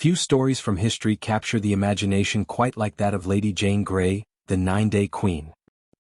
Few stories from history capture the imagination quite like that of Lady Jane Grey, the 9-Day Queen.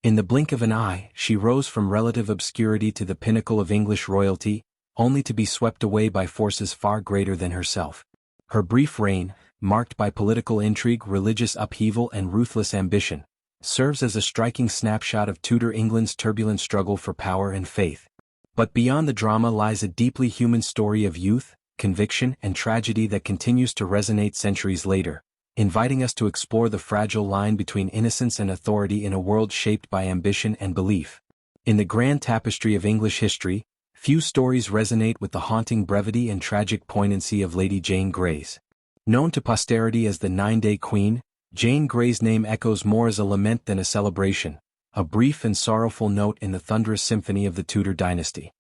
In the blink of an eye, she rose from relative obscurity to the pinnacle of English royalty, only to be swept away by forces far greater than herself. Her brief reign, marked by political intrigue, religious upheaval and ruthless ambition, serves as a striking snapshot of Tudor England's turbulent struggle for power and faith. But beyond the drama lies a deeply human story of youth, conviction and tragedy that continues to resonate centuries later, inviting us to explore the fragile line between innocence and authority in a world shaped by ambition and belief. In the grand tapestry of English history, few stories resonate with the haunting brevity and tragic poignancy of Lady Jane Grey's. Known to posterity as the 9-Day Queen, Jane Grey's name echoes more as a lament than a celebration, a brief and sorrowful note in the thunderous symphony of the Tudor dynasty.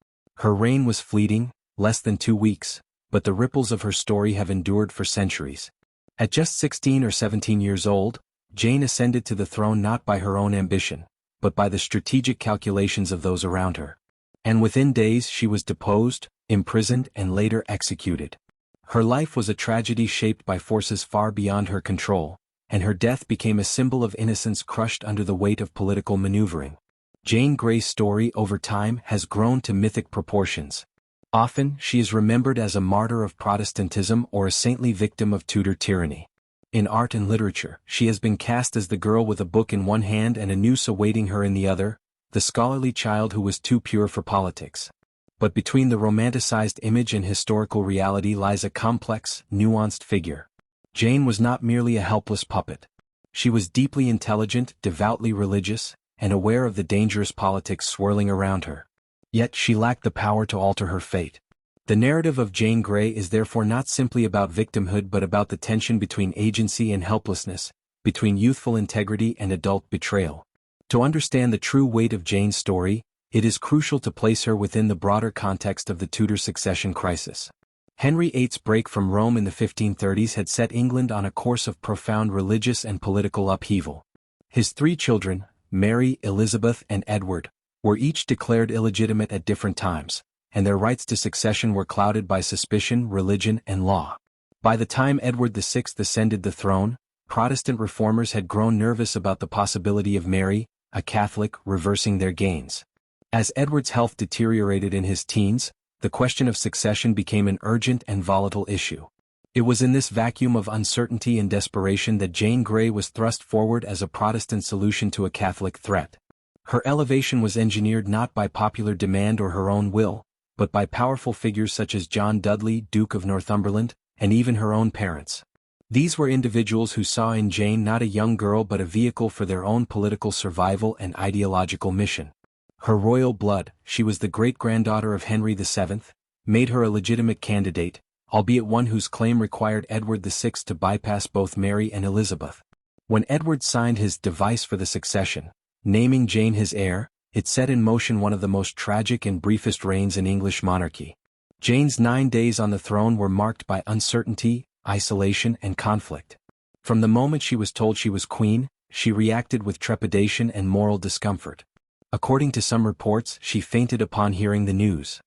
Her reign was fleeting, less than 2 weeks, but the ripples of her story have endured for centuries. At just 16 or 17 years old, Jane ascended to the throne not by her own ambition, but by the strategic calculations of those around her. And within days she was deposed, imprisoned and later executed. Her life was a tragedy shaped by forces far beyond her control, and her death became a symbol of innocence crushed under the weight of political maneuvering. Jane Grey's story over time has grown to mythic proportions. Often, she is remembered as a martyr of Protestantism or a saintly victim of Tudor tyranny. In art and literature, she has been cast as the girl with a book in one hand and a noose awaiting her in the other, the scholarly child who was too pure for politics. But between the romanticized image and historical reality lies a complex, nuanced figure. Jane was not merely a helpless puppet. She was deeply intelligent, devoutly religious, and aware of the dangerous politics swirling around her. Yet she lacked the power to alter her fate. The narrative of Jane Grey is therefore not simply about victimhood but about the tension between agency and helplessness, between youthful integrity and adult betrayal. To understand the true weight of Jane's story, it is crucial to place her within the broader context of the Tudor succession crisis. Henry VIII's break from Rome in the 1530s had set England on a course of profound religious and political upheaval. His 3 children, Mary, Elizabeth, and Edward, were each declared illegitimate at different times, and their rights to succession were clouded by suspicion, religion, and law. By the time Edward VI ascended the throne, Protestant reformers had grown nervous about the possibility of Mary, a Catholic, reversing their gains. As Edward's health deteriorated in his teens, the question of succession became an urgent and volatile issue. It was in this vacuum of uncertainty and desperation that Jane Grey was thrust forward as a Protestant solution to a Catholic threat. Her elevation was engineered not by popular demand or her own will, but by powerful figures such as John Dudley, Duke of Northumberland, and even her own parents. These were individuals who saw in Jane not a young girl but a vehicle for their own political survival and ideological mission. Her royal blood, she was the great-granddaughter of Henry VII, made her a legitimate candidate, albeit one whose claim required Edward VI to bypass both Mary and Elizabeth. When Edward signed his device for the succession, naming Jane his heir, it set in motion one of the most tragic and briefest reigns in English monarchy. Jane's 9 days on the throne were marked by uncertainty, isolation, and conflict. From the moment she was told she was queen, she reacted with trepidation and moral discomfort. According to some reports, she fainted upon hearing the news.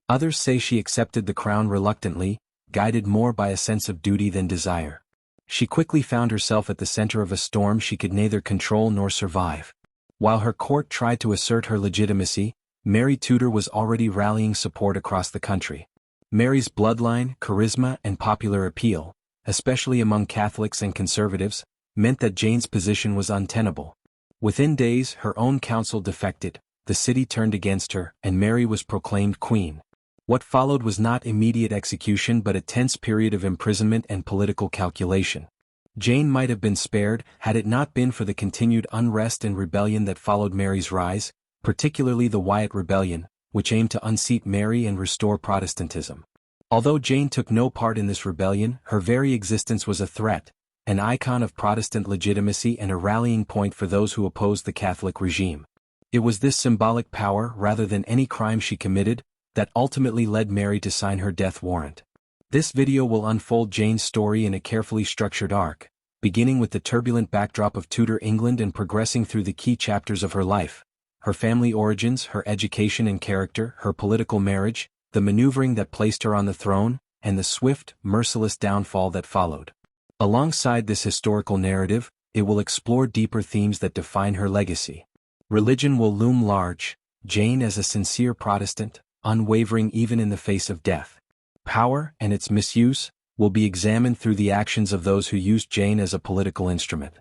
Others say she accepted the crown reluctantly, guided more by a sense of duty than desire. She quickly found herself at the center of a storm she could neither control nor survive. While her court tried to assert her legitimacy, Mary Tudor was already rallying support across the country. Mary's bloodline, charisma, and popular appeal, especially among Catholics and conservatives, meant that Jane's position was untenable. Within days, her own council defected, the city turned against her, and Mary was proclaimed queen. What followed was not immediate execution but a tense period of imprisonment and political calculation. Jane might have been spared had it not been for the continued unrest and rebellion that followed Mary's rise, particularly the Wyatt Rebellion, which aimed to unseat Mary and restore Protestantism. Although Jane took no part in this rebellion, her very existence was a threat, an icon of Protestant legitimacy and a rallying point for those who opposed the Catholic regime. It was this symbolic power, rather than any crime she committed, that ultimately led Mary to sign her death warrant. This video will unfold Jane's story in a carefully structured arc, beginning with the turbulent backdrop of Tudor England and progressing through the key chapters of her life: her family origins, her education and character, her political marriage, the maneuvering that placed her on the throne, and the swift, merciless downfall that followed. Alongside this historical narrative, it will explore deeper themes that define her legacy. Religion will loom large, Jane as a sincere Protestant, unwavering even in the face of death. Power, and its misuse, will be examined through the actions of those who used Jane as a political instrument.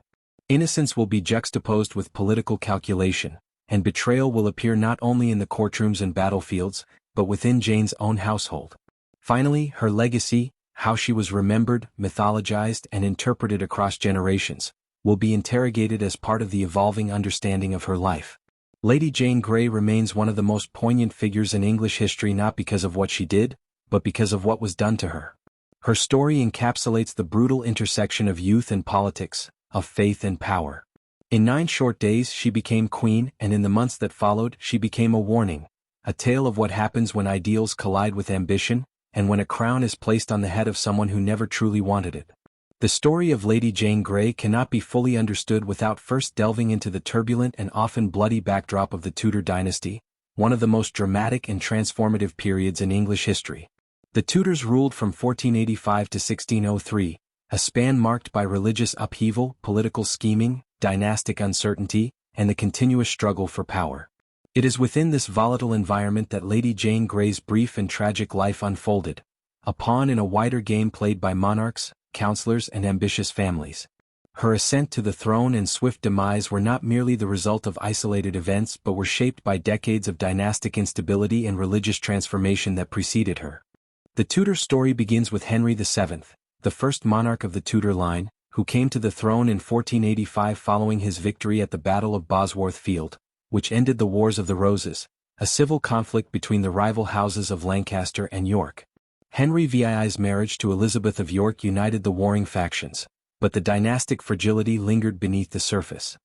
Innocence will be juxtaposed with political calculation, and betrayal will appear not only in the courtrooms and battlefields, but within Jane's own household. Finally, her legacy, how she was remembered, mythologized, and interpreted across generations, will be interrogated as part of the evolving understanding of her life. Lady Jane Grey remains one of the most poignant figures in English history not because of what she did, but because of what was done to her. Her story encapsulates the brutal intersection of youth and politics, of faith and power. In 9 short days she became queen, and in the months that followed she became a warning, a tale of what happens when ideals collide with ambition, and when a crown is placed on the head of someone who never truly wanted it. The story of Lady Jane Grey cannot be fully understood without first delving into the turbulent and often bloody backdrop of the Tudor dynasty, one of the most dramatic and transformative periods in English history. The Tudors ruled from 1485 to 1603, a span marked by religious upheaval, political scheming, dynastic uncertainty, and the continuous struggle for power. It is within this volatile environment that Lady Jane Grey's brief and tragic life unfolded, a pawn in a wider game played by monarchs, counselors, and ambitious families. Her ascent to the throne and swift demise were not merely the result of isolated events but were shaped by decades of dynastic instability and religious transformation that preceded her. The Tudor story begins with Henry VII, the first monarch of the Tudor line, who came to the throne in 1485 following his victory at the Battle of Bosworth Field, which ended the Wars of the Roses, a civil conflict between the rival houses of Lancaster and York. Henry VII's marriage to Elizabeth of York united the warring factions, but the dynastic fragility lingered beneath the surface.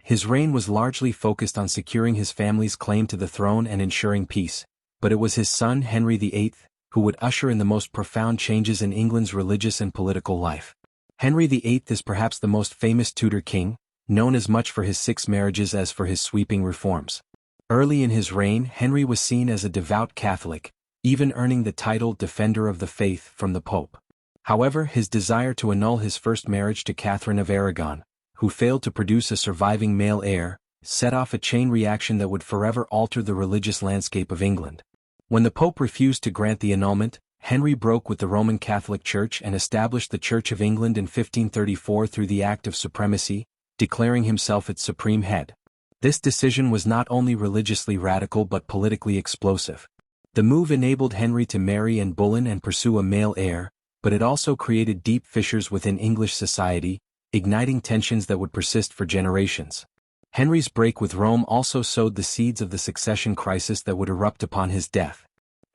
His reign was largely focused on securing his family's claim to the throne and ensuring peace, but it was his son Henry VIII who would usher in the most profound changes in England's religious and political life. Henry VIII is perhaps the most famous Tudor king, known as much for his 6 marriages as for his sweeping reforms. Early in his reign, Henry was seen as a devout Catholic, even earning the title Defender of the Faith from the Pope. However, his desire to annul his first marriage to Catherine of Aragon, who failed to produce a surviving male heir, set off a chain reaction that would forever alter the religious landscape of England. When the Pope refused to grant the annulment, Henry broke with the Roman Catholic Church and established the Church of England in 1534 through the Act of Supremacy, declaring himself its supreme head. This decision was not only religiously radical but politically explosive. The move enabled Henry to marry Anne Boleyn and pursue a male heir, but it also created deep fissures within English society, igniting tensions that would persist for generations. Henry's break with Rome also sowed the seeds of the succession crisis that would erupt upon his death.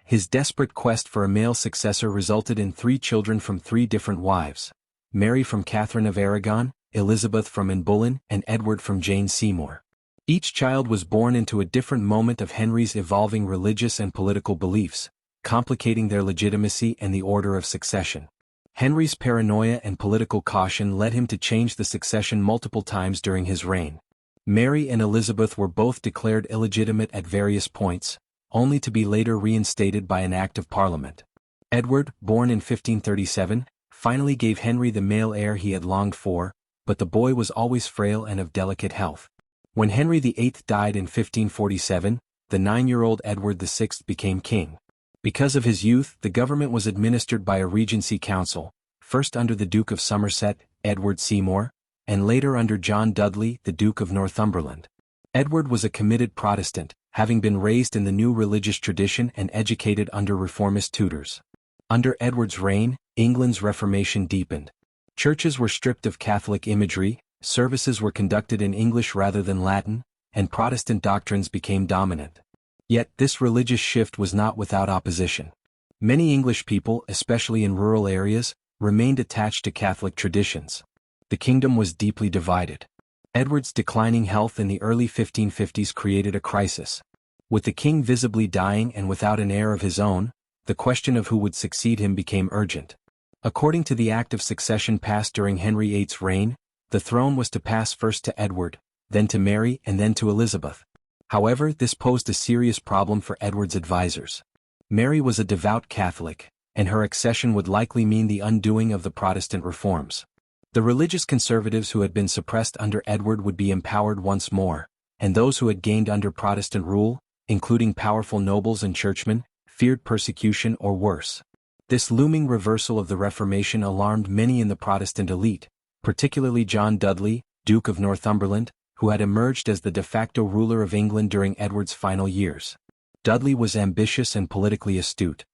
His desperate quest for a male successor resulted in 3 children from 3 different wives: Mary from Catherine of Aragon, Elizabeth from Anne Boleyn, and Edward from Jane Seymour. Each child was born into a different moment of Henry's evolving religious and political beliefs, complicating their legitimacy and the order of succession. Henry's paranoia and political caution led him to change the succession multiple times during his reign. Mary and Elizabeth were both declared illegitimate at various points, only to be later reinstated by an Act of Parliament. Edward, born in 1537, finally gave Henry the male heir he had longed for, but the boy was always frail and of delicate health. When Henry VIII died in 1547, the 9-year-old Edward VI became king. Because of his youth, the government was administered by a regency council, first under the Duke of Somerset, Edward Seymour, and later under John Dudley, the Duke of Northumberland. Edward was a committed Protestant, having been raised in the new religious tradition and educated under reformist tutors. Under Edward's reign, England's Reformation deepened. Churches were stripped of Catholic imagery, services were conducted in English rather than Latin, and Protestant doctrines became dominant. Yet this religious shift was not without opposition. Many English people, especially in rural areas, remained attached to Catholic traditions. The kingdom was deeply divided. Edward's declining health in the early 1550s created a crisis. With the king visibly dying and without an heir of his own, the question of who would succeed him became urgent. According to the Act of Succession passed during Henry VIII's reign, the throne was to pass first to Edward, then to Mary and then to Elizabeth. However, this posed a serious problem for Edward's advisors. Mary was a devout Catholic, and her accession would likely mean the undoing of the Protestant reforms. The religious conservatives who had been suppressed under Edward would be empowered once more, and those who had gained under Protestant rule, including powerful nobles and churchmen, feared persecution or worse. This looming reversal of the Reformation alarmed many in the Protestant elite, particularly John Dudley, Duke of Northumberland, who had emerged as the de facto ruler of England during Edward's final years. Dudley was ambitious and politically astute.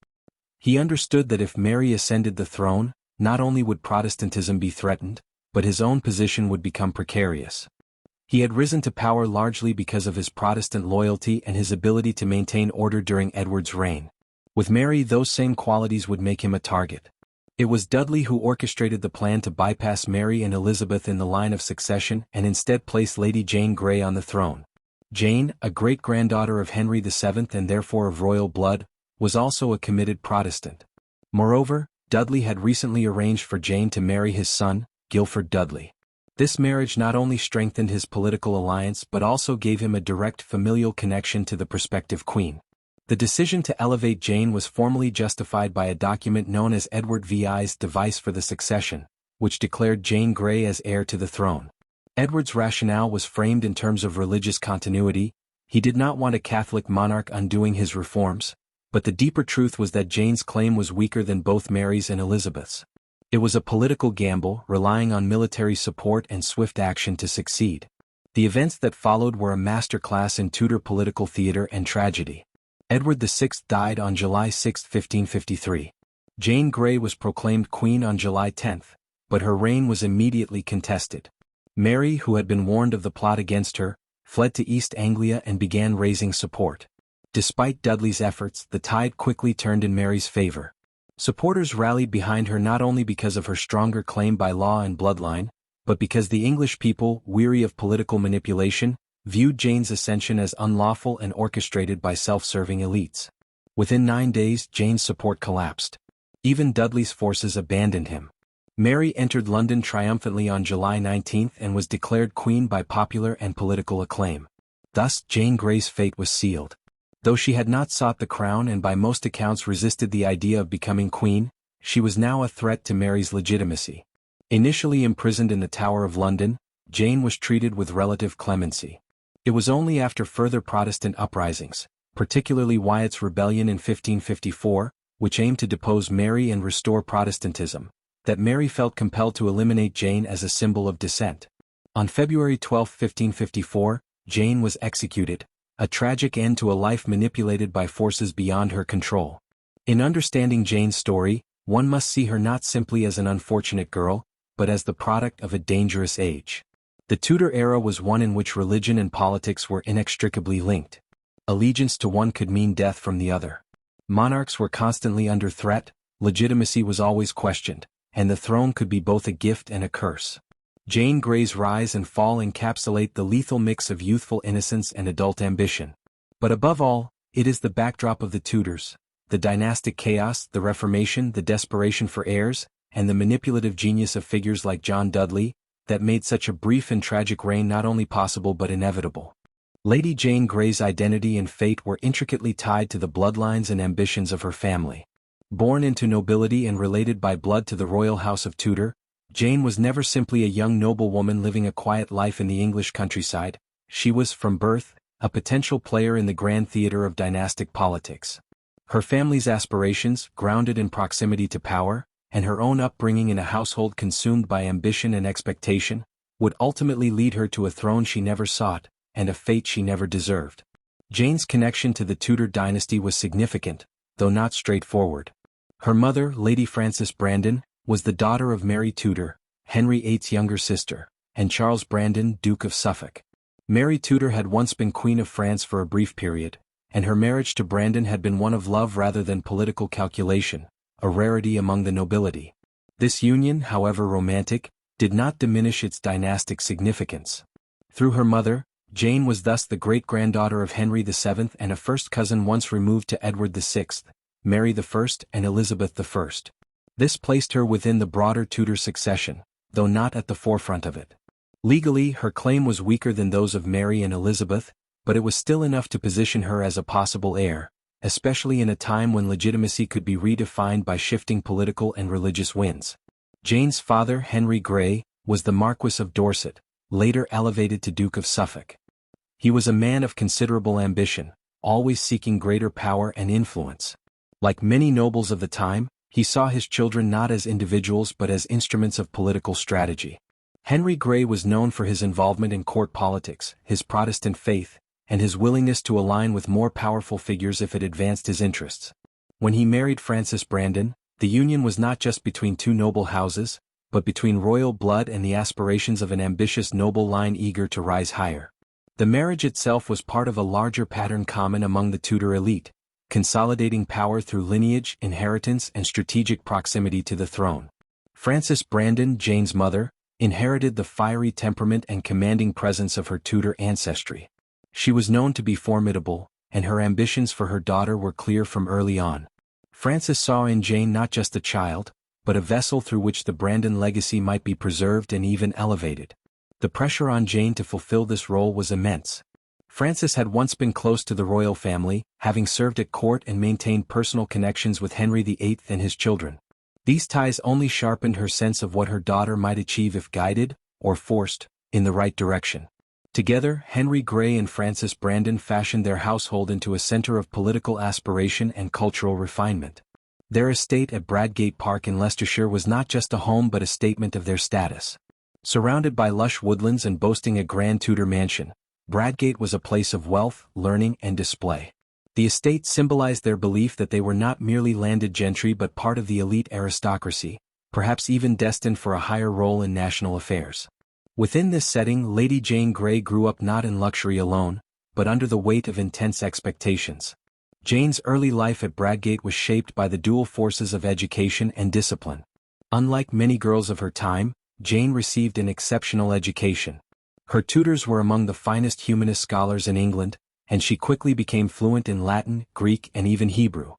He understood that if Mary ascended the throne, not only would Protestantism be threatened, but his own position would become precarious. He had risen to power largely because of his Protestant loyalty and his ability to maintain order during Edward's reign. With Mary, those same qualities would make him a target. It was Dudley who orchestrated the plan to bypass Mary and Elizabeth in the line of succession and instead place Lady Jane Grey on the throne. Jane, a great-granddaughter of Henry VII and therefore of royal blood, was also a committed Protestant. Moreover, Dudley had recently arranged for Jane to marry his son, Guilford Dudley. This marriage not only strengthened his political alliance but also gave him a direct familial connection to the prospective queen. The decision to elevate Jane was formally justified by a document known as Edward VI's Device for the Succession, which declared Jane Grey as heir to the throne. Edward's rationale was framed in terms of religious continuity. He did not want a Catholic monarch undoing his reforms, but the deeper truth was that Jane's claim was weaker than both Mary's and Elizabeth's. It was a political gamble, relying on military support and swift action to succeed. The events that followed were a masterclass in Tudor political theater and tragedy. Edward VI died on July 6, 1553. Jane Grey was proclaimed queen on July 10, but her reign was immediately contested. Mary, who had been warned of the plot against her, fled to East Anglia and began raising support. Despite Dudley's efforts, the tide quickly turned in Mary's favor. Supporters rallied behind her not only because of her stronger claim by law and bloodline, but because the English people, weary of political manipulation, viewed Jane's ascension as unlawful and orchestrated by self-serving elites. Within 9 days, Jane's support collapsed. Even Dudley's forces abandoned him. Mary entered London triumphantly on July 19 and was declared queen by popular and political acclaim. Thus, Jane Grey's fate was sealed. Though she had not sought the crown and by most accounts resisted the idea of becoming queen, she was now a threat to Mary's legitimacy. Initially imprisoned in the Tower of London, Jane was treated with relative clemency. It was only after further Protestant uprisings, particularly Wyatt's rebellion in 1554, which aimed to depose Mary and restore Protestantism, that Mary felt compelled to eliminate Jane as a symbol of dissent. On February 12, 1554, Jane was executed, a tragic end to a life manipulated by forces beyond her control. In understanding Jane's story, one must see her not simply as an unfortunate girl, but as the product of a dangerous age. The Tudor era was one in which religion and politics were inextricably linked. Allegiance to one could mean death from the other. Monarchs were constantly under threat, legitimacy was always questioned, and the throne could be both a gift and a curse. Jane Grey's rise and fall encapsulate the lethal mix of youthful innocence and adult ambition. But above all, it is the backdrop of the Tudors, the dynastic chaos, the Reformation, the desperation for heirs, and the manipulative genius of figures like John Dudley, that made such a brief and tragic reign not only possible but inevitable. Lady Jane Grey's identity and fate were intricately tied to the bloodlines and ambitions of her family. Born into nobility and related by blood to the royal house of Tudor, Jane was never simply a young noblewoman living a quiet life in the English countryside. She was, from birth, a potential player in the grand theatre of dynastic politics. Her family's aspirations, grounded in proximity to power, and her own upbringing in a household consumed by ambition and expectation, would ultimately lead her to a throne she never sought, and a fate she never deserved. Jane's connection to the Tudor dynasty was significant, though not straightforward. Her mother, Lady Frances Brandon, was the daughter of Mary Tudor, Henry VIII's younger sister, and Charles Brandon, Duke of Suffolk. Mary Tudor had once been Queen of France for a brief period, and her marriage to Brandon had been one of love rather than political calculation, a rarity among the nobility. This union, however romantic, did not diminish its dynastic significance. Through her mother, Jane was thus the great-granddaughter of Henry VII and a first cousin once removed to Edward VI, Mary I and Elizabeth I. This placed her within the broader Tudor succession, though not at the forefront of it. Legally, her claim was weaker than those of Mary and Elizabeth, but it was still enough to position her as a possible heir, especially in a time when legitimacy could be redefined by shifting political and religious winds. Jane's father, Henry Grey, was the Marquis of Dorset, later elevated to Duke of Suffolk. He was a man of considerable ambition, always seeking greater power and influence. Like many nobles of the time, he saw his children not as individuals but as instruments of political strategy. Henry Grey was known for his involvement in court politics, his Protestant faith, and his willingness to align with more powerful figures if it advanced his interests. When he married Frances Brandon, the union was not just between two noble houses, but between royal blood and the aspirations of an ambitious noble line eager to rise higher. The marriage itself was part of a larger pattern common among the Tudor elite, consolidating power through lineage, inheritance, and strategic proximity to the throne. Frances Brandon, Jane's mother, inherited the fiery temperament and commanding presence of her Tudor ancestry. She was known to be formidable, and her ambitions for her daughter were clear from early on. Frances saw in Jane not just a child, but a vessel through which the Brandon legacy might be preserved and even elevated. The pressure on Jane to fulfill this role was immense. Frances had once been close to the royal family, having served at court and maintained personal connections with Henry VIII and his children. These ties only sharpened her sense of what her daughter might achieve if guided, or forced, in the right direction. Together, Henry Grey and Frances Brandon fashioned their household into a center of political aspiration and cultural refinement. Their estate at Bradgate Park in Leicestershire was not just a home but a statement of their status. Surrounded by lush woodlands and boasting a grand Tudor mansion, Bradgate was a place of wealth, learning, and display. The estate symbolized their belief that they were not merely landed gentry but part of the elite aristocracy, perhaps even destined for a higher role in national affairs. Within this setting, Lady Jane Grey grew up not in luxury alone, but under the weight of intense expectations. Jane's early life at Bradgate was shaped by the dual forces of education and discipline. Unlike many girls of her time, Jane received an exceptional education. Her tutors were among the finest humanist scholars in England, and she quickly became fluent in Latin, Greek, and even Hebrew.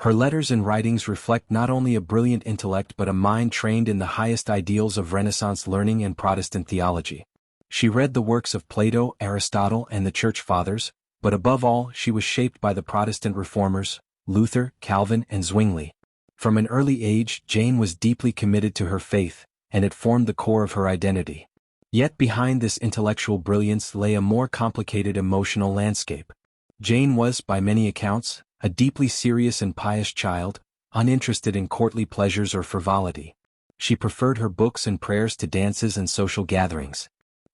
Her letters and writings reflect not only a brilliant intellect but a mind trained in the highest ideals of Renaissance learning and Protestant theology. She read the works of Plato, Aristotle, and the Church Fathers, but above all she was shaped by the Protestant reformers, Luther, Calvin, and Zwingli. From an early age, Jane was deeply committed to her faith, and it formed the core of her identity. Yet behind this intellectual brilliance lay a more complicated emotional landscape. Jane was, by many accounts, a deeply serious and pious child, uninterested in courtly pleasures or frivolity. She preferred her books and prayers to dances and social gatherings.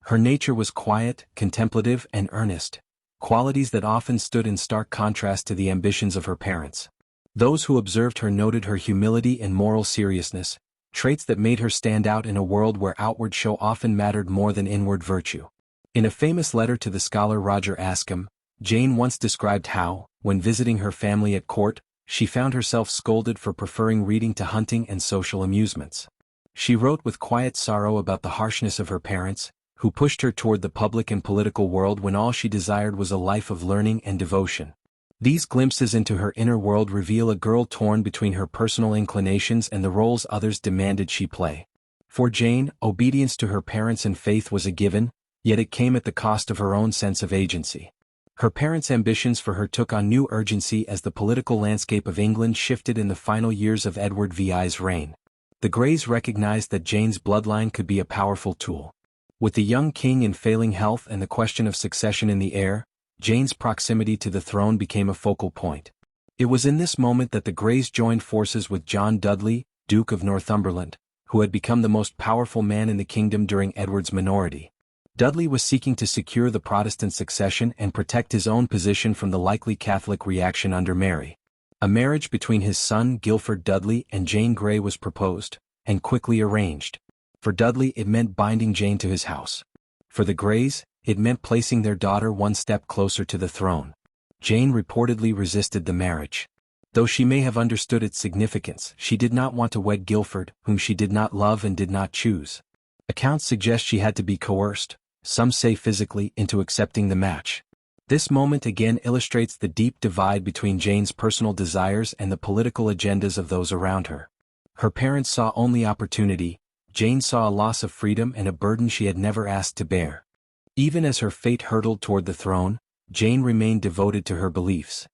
Her nature was quiet, contemplative, and earnest, qualities that often stood in stark contrast to the ambitions of her parents. Those who observed her noted her humility and moral seriousness, traits that made her stand out in a world where outward show often mattered more than inward virtue. In a famous letter to the scholar Roger Ascham, Jane once described how, when visiting her family at court, she found herself scolded for preferring reading to hunting and social amusements. She wrote with quiet sorrow about the harshness of her parents, who pushed her toward the public and political world when all she desired was a life of learning and devotion. These glimpses into her inner world reveal a girl torn between her personal inclinations and the roles others demanded she play. For Jane, obedience to her parents and faith was a given, yet it came at the cost of her own sense of agency. Her parents' ambitions for her took on new urgency as the political landscape of England shifted in the final years of Edward VI's reign. The Greys recognized that Jane's bloodline could be a powerful tool. With the young king in failing health and the question of succession in the air, Jane's proximity to the throne became a focal point. It was in this moment that the Greys joined forces with John Dudley, Duke of Northumberland, who had become the most powerful man in the kingdom during Edward's minority. Dudley was seeking to secure the Protestant succession and protect his own position from the likely Catholic reaction under Mary. A marriage between his son Guilford Dudley and Jane Grey was proposed, and quickly arranged. For Dudley it meant binding Jane to his house. For the Greys, it meant placing their daughter one step closer to the throne. Jane reportedly resisted the marriage. Though she may have understood its significance, she did not want to wed Guilford, whom she did not love and did not choose. Accounts suggest she had to be coerced, some say physically, into accepting the match. This moment again illustrates the deep divide between Jane's personal desires and the political agendas of those around her. Her parents saw only opportunity, Jane saw a loss of freedom and a burden she had never asked to bear. Even as her fate hurtled toward the throne, Jane remained devoted to her beliefs.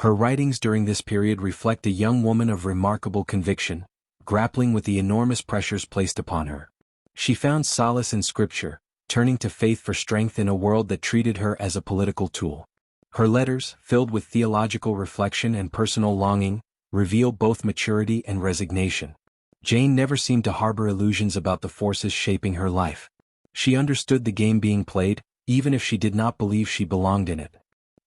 Her writings during this period reflect a young woman of remarkable conviction, grappling with the enormous pressures placed upon her. She found solace in scripture, turning to faith for strength in a world that treated her as a political tool. Her letters, filled with theological reflection and personal longing, reveal both maturity and resignation. Jane never seemed to harbor illusions about the forces shaping her life. She understood the game being played, even if she did not believe she belonged in it.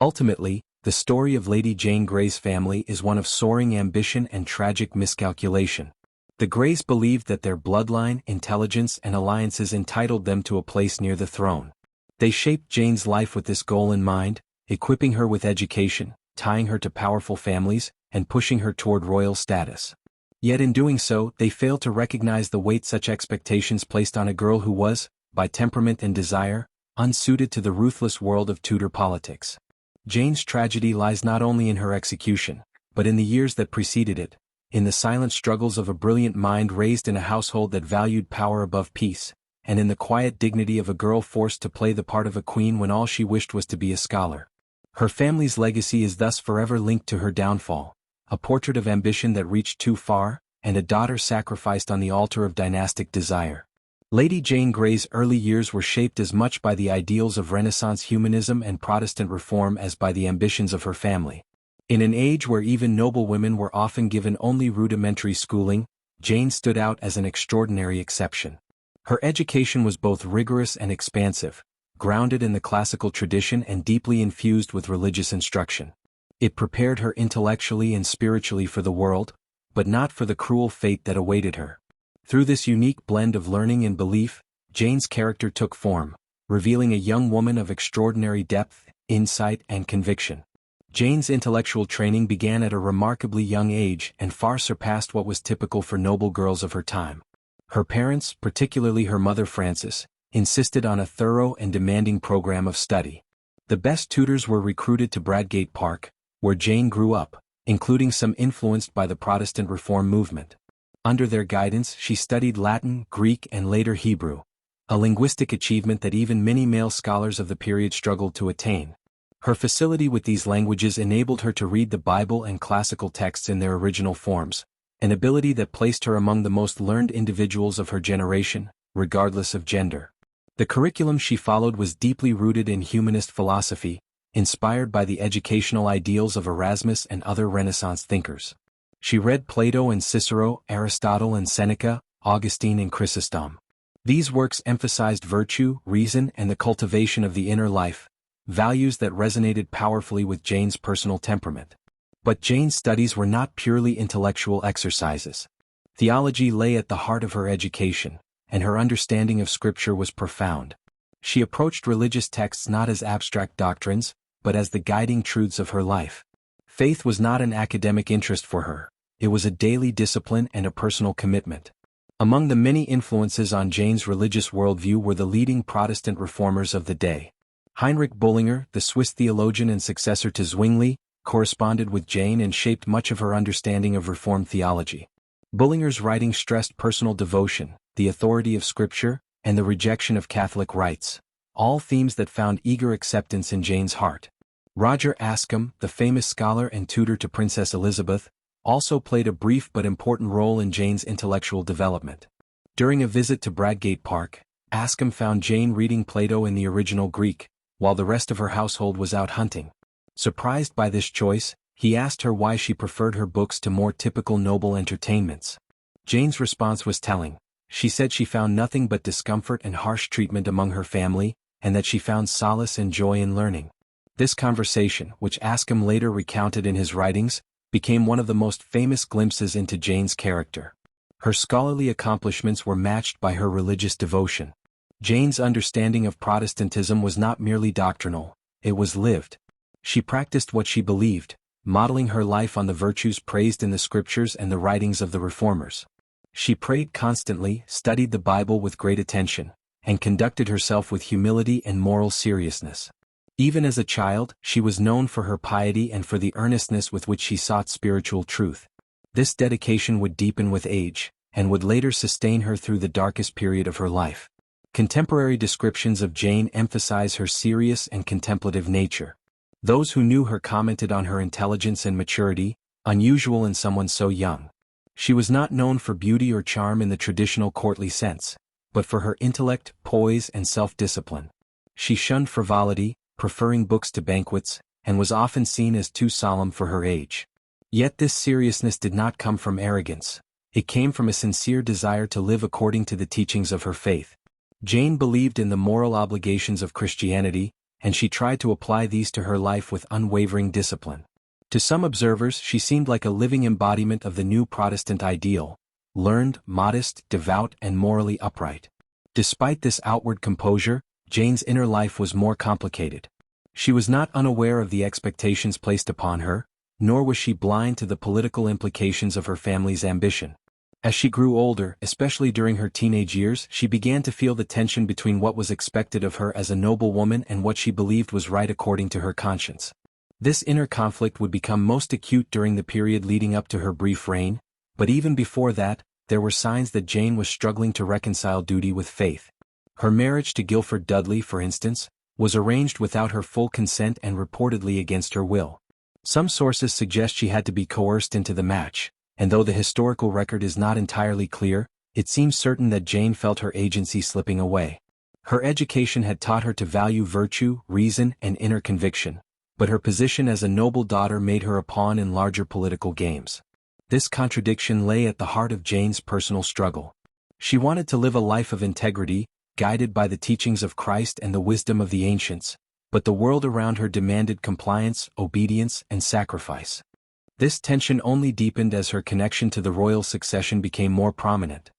Ultimately, the story of Lady Jane Grey's family is one of soaring ambition and tragic miscalculation. The Greys believed that their bloodline, intelligence, and alliances entitled them to a place near the throne. They shaped Jane's life with this goal in mind, equipping her with education, tying her to powerful families, and pushing her toward royal status. Yet in doing so, they failed to recognize the weight such expectations placed on a girl who was, by temperament and desire, unsuited to the ruthless world of Tudor politics. Jane's tragedy lies not only in her execution, but in the years that preceded it, in the silent struggles of a brilliant mind raised in a household that valued power above peace, and in the quiet dignity of a girl forced to play the part of a queen when all she wished was to be a scholar. Her family's legacy is thus forever linked to her downfall, a portrait of ambition that reached too far, and a daughter sacrificed on the altar of dynastic desire. Lady Jane Grey's early years were shaped as much by the ideals of Renaissance humanism and Protestant reform as by the ambitions of her family. In an age where even noble women were often given only rudimentary schooling, Jane stood out as an extraordinary exception. Her education was both rigorous and expansive, grounded in the classical tradition and deeply infused with religious instruction. It prepared her intellectually and spiritually for the world, but not for the cruel fate that awaited her. Through this unique blend of learning and belief, Jane's character took form, revealing a young woman of extraordinary depth, insight, and conviction. Jane's intellectual training began at a remarkably young age and far surpassed what was typical for noble girls of her time. Her parents, particularly her mother Frances, insisted on a thorough and demanding program of study. The best tutors were recruited to Bradgate Park, where Jane grew up, including some influenced by the Protestant Reform movement. Under their guidance, she studied Latin, Greek, and later Hebrew, a linguistic achievement that even many male scholars of the period struggled to attain. Her facility with these languages enabled her to read the Bible and classical texts in their original forms, an ability that placed her among the most learned individuals of her generation, regardless of gender. The curriculum she followed was deeply rooted in humanist philosophy, inspired by the educational ideals of Erasmus and other Renaissance thinkers. She read Plato and Cicero, Aristotle and Seneca, Augustine and Chrysostom. These works emphasized virtue, reason, and the cultivation of the inner life, values that resonated powerfully with Jane's personal temperament. But Jane's studies were not purely intellectual exercises. Theology lay at the heart of her education, and her understanding of Scripture was profound. She approached religious texts not as abstract doctrines, but as the guiding truths of her life. Faith was not an academic interest for her. It was a daily discipline and a personal commitment. Among the many influences on Jane's religious worldview were the leading Protestant reformers of the day. Heinrich Bullinger, the Swiss theologian and successor to Zwingli, corresponded with Jane and shaped much of her understanding of Reformed theology. Bullinger's writings stressed personal devotion, the authority of Scripture, and the rejection of Catholic rites, all themes that found eager acceptance in Jane's heart. Roger Ascham, the famous scholar and tutor to Princess Elizabeth, also played a brief but important role in Jane's intellectual development. During a visit to Bradgate Park, Ascham found Jane reading Plato in the original Greek, while the rest of her household was out hunting. Surprised by this choice, he asked her why she preferred her books to more typical noble entertainments. Jane's response was telling. She said she found nothing but discomfort and harsh treatment among her family, and that she found solace and joy in learning. This conversation, which Ascham later recounted in his writings, became one of the most famous glimpses into Jane's character. Her scholarly accomplishments were matched by her religious devotion. Jane's understanding of Protestantism was not merely doctrinal, it was lived. She practiced what she believed, modeling her life on the virtues praised in the Scriptures and the writings of the Reformers. She prayed constantly, studied the Bible with great attention, and conducted herself with humility and moral seriousness. Even as a child, she was known for her piety and for the earnestness with which she sought spiritual truth. This dedication would deepen with age, and would later sustain her through the darkest period of her life. Contemporary descriptions of Jane emphasize her serious and contemplative nature. Those who knew her commented on her intelligence and maturity, unusual in someone so young. She was not known for beauty or charm in the traditional courtly sense, but for her intellect, poise, and self-discipline. She shunned frivolity, preferring books to banquets, and was often seen as too solemn for her age. Yet this seriousness did not come from arrogance. It came from a sincere desire to live according to the teachings of her faith. Jane believed in the moral obligations of Christianity, and she tried to apply these to her life with unwavering discipline. To some observers, she seemed like a living embodiment of the new Protestant ideal: learned, modest, devout, and morally upright. Despite this outward composure, Jane's inner life was more complicated. She was not unaware of the expectations placed upon her, nor was she blind to the political implications of her family's ambition. As she grew older, especially during her teenage years, she began to feel the tension between what was expected of her as a noble woman and what she believed was right according to her conscience. This inner conflict would become most acute during the period leading up to her brief reign, but even before that, there were signs that Jane was struggling to reconcile duty with faith. Her marriage to Guilford Dudley, for instance, was arranged without her full consent and reportedly against her will. Some sources suggest she had to be coerced into the match, and though the historical record is not entirely clear, it seems certain that Jane felt her agency slipping away. Her education had taught her to value virtue, reason, and inner conviction, but her position as a noble daughter made her a pawn in larger political games. This contradiction lay at the heart of Jane's personal struggle. She wanted to live a life of integrity, guided by the teachings of Christ and the wisdom of the ancients, but the world around her demanded compliance, obedience, and sacrifice. This tension only deepened as her connection to the royal succession became more prominent.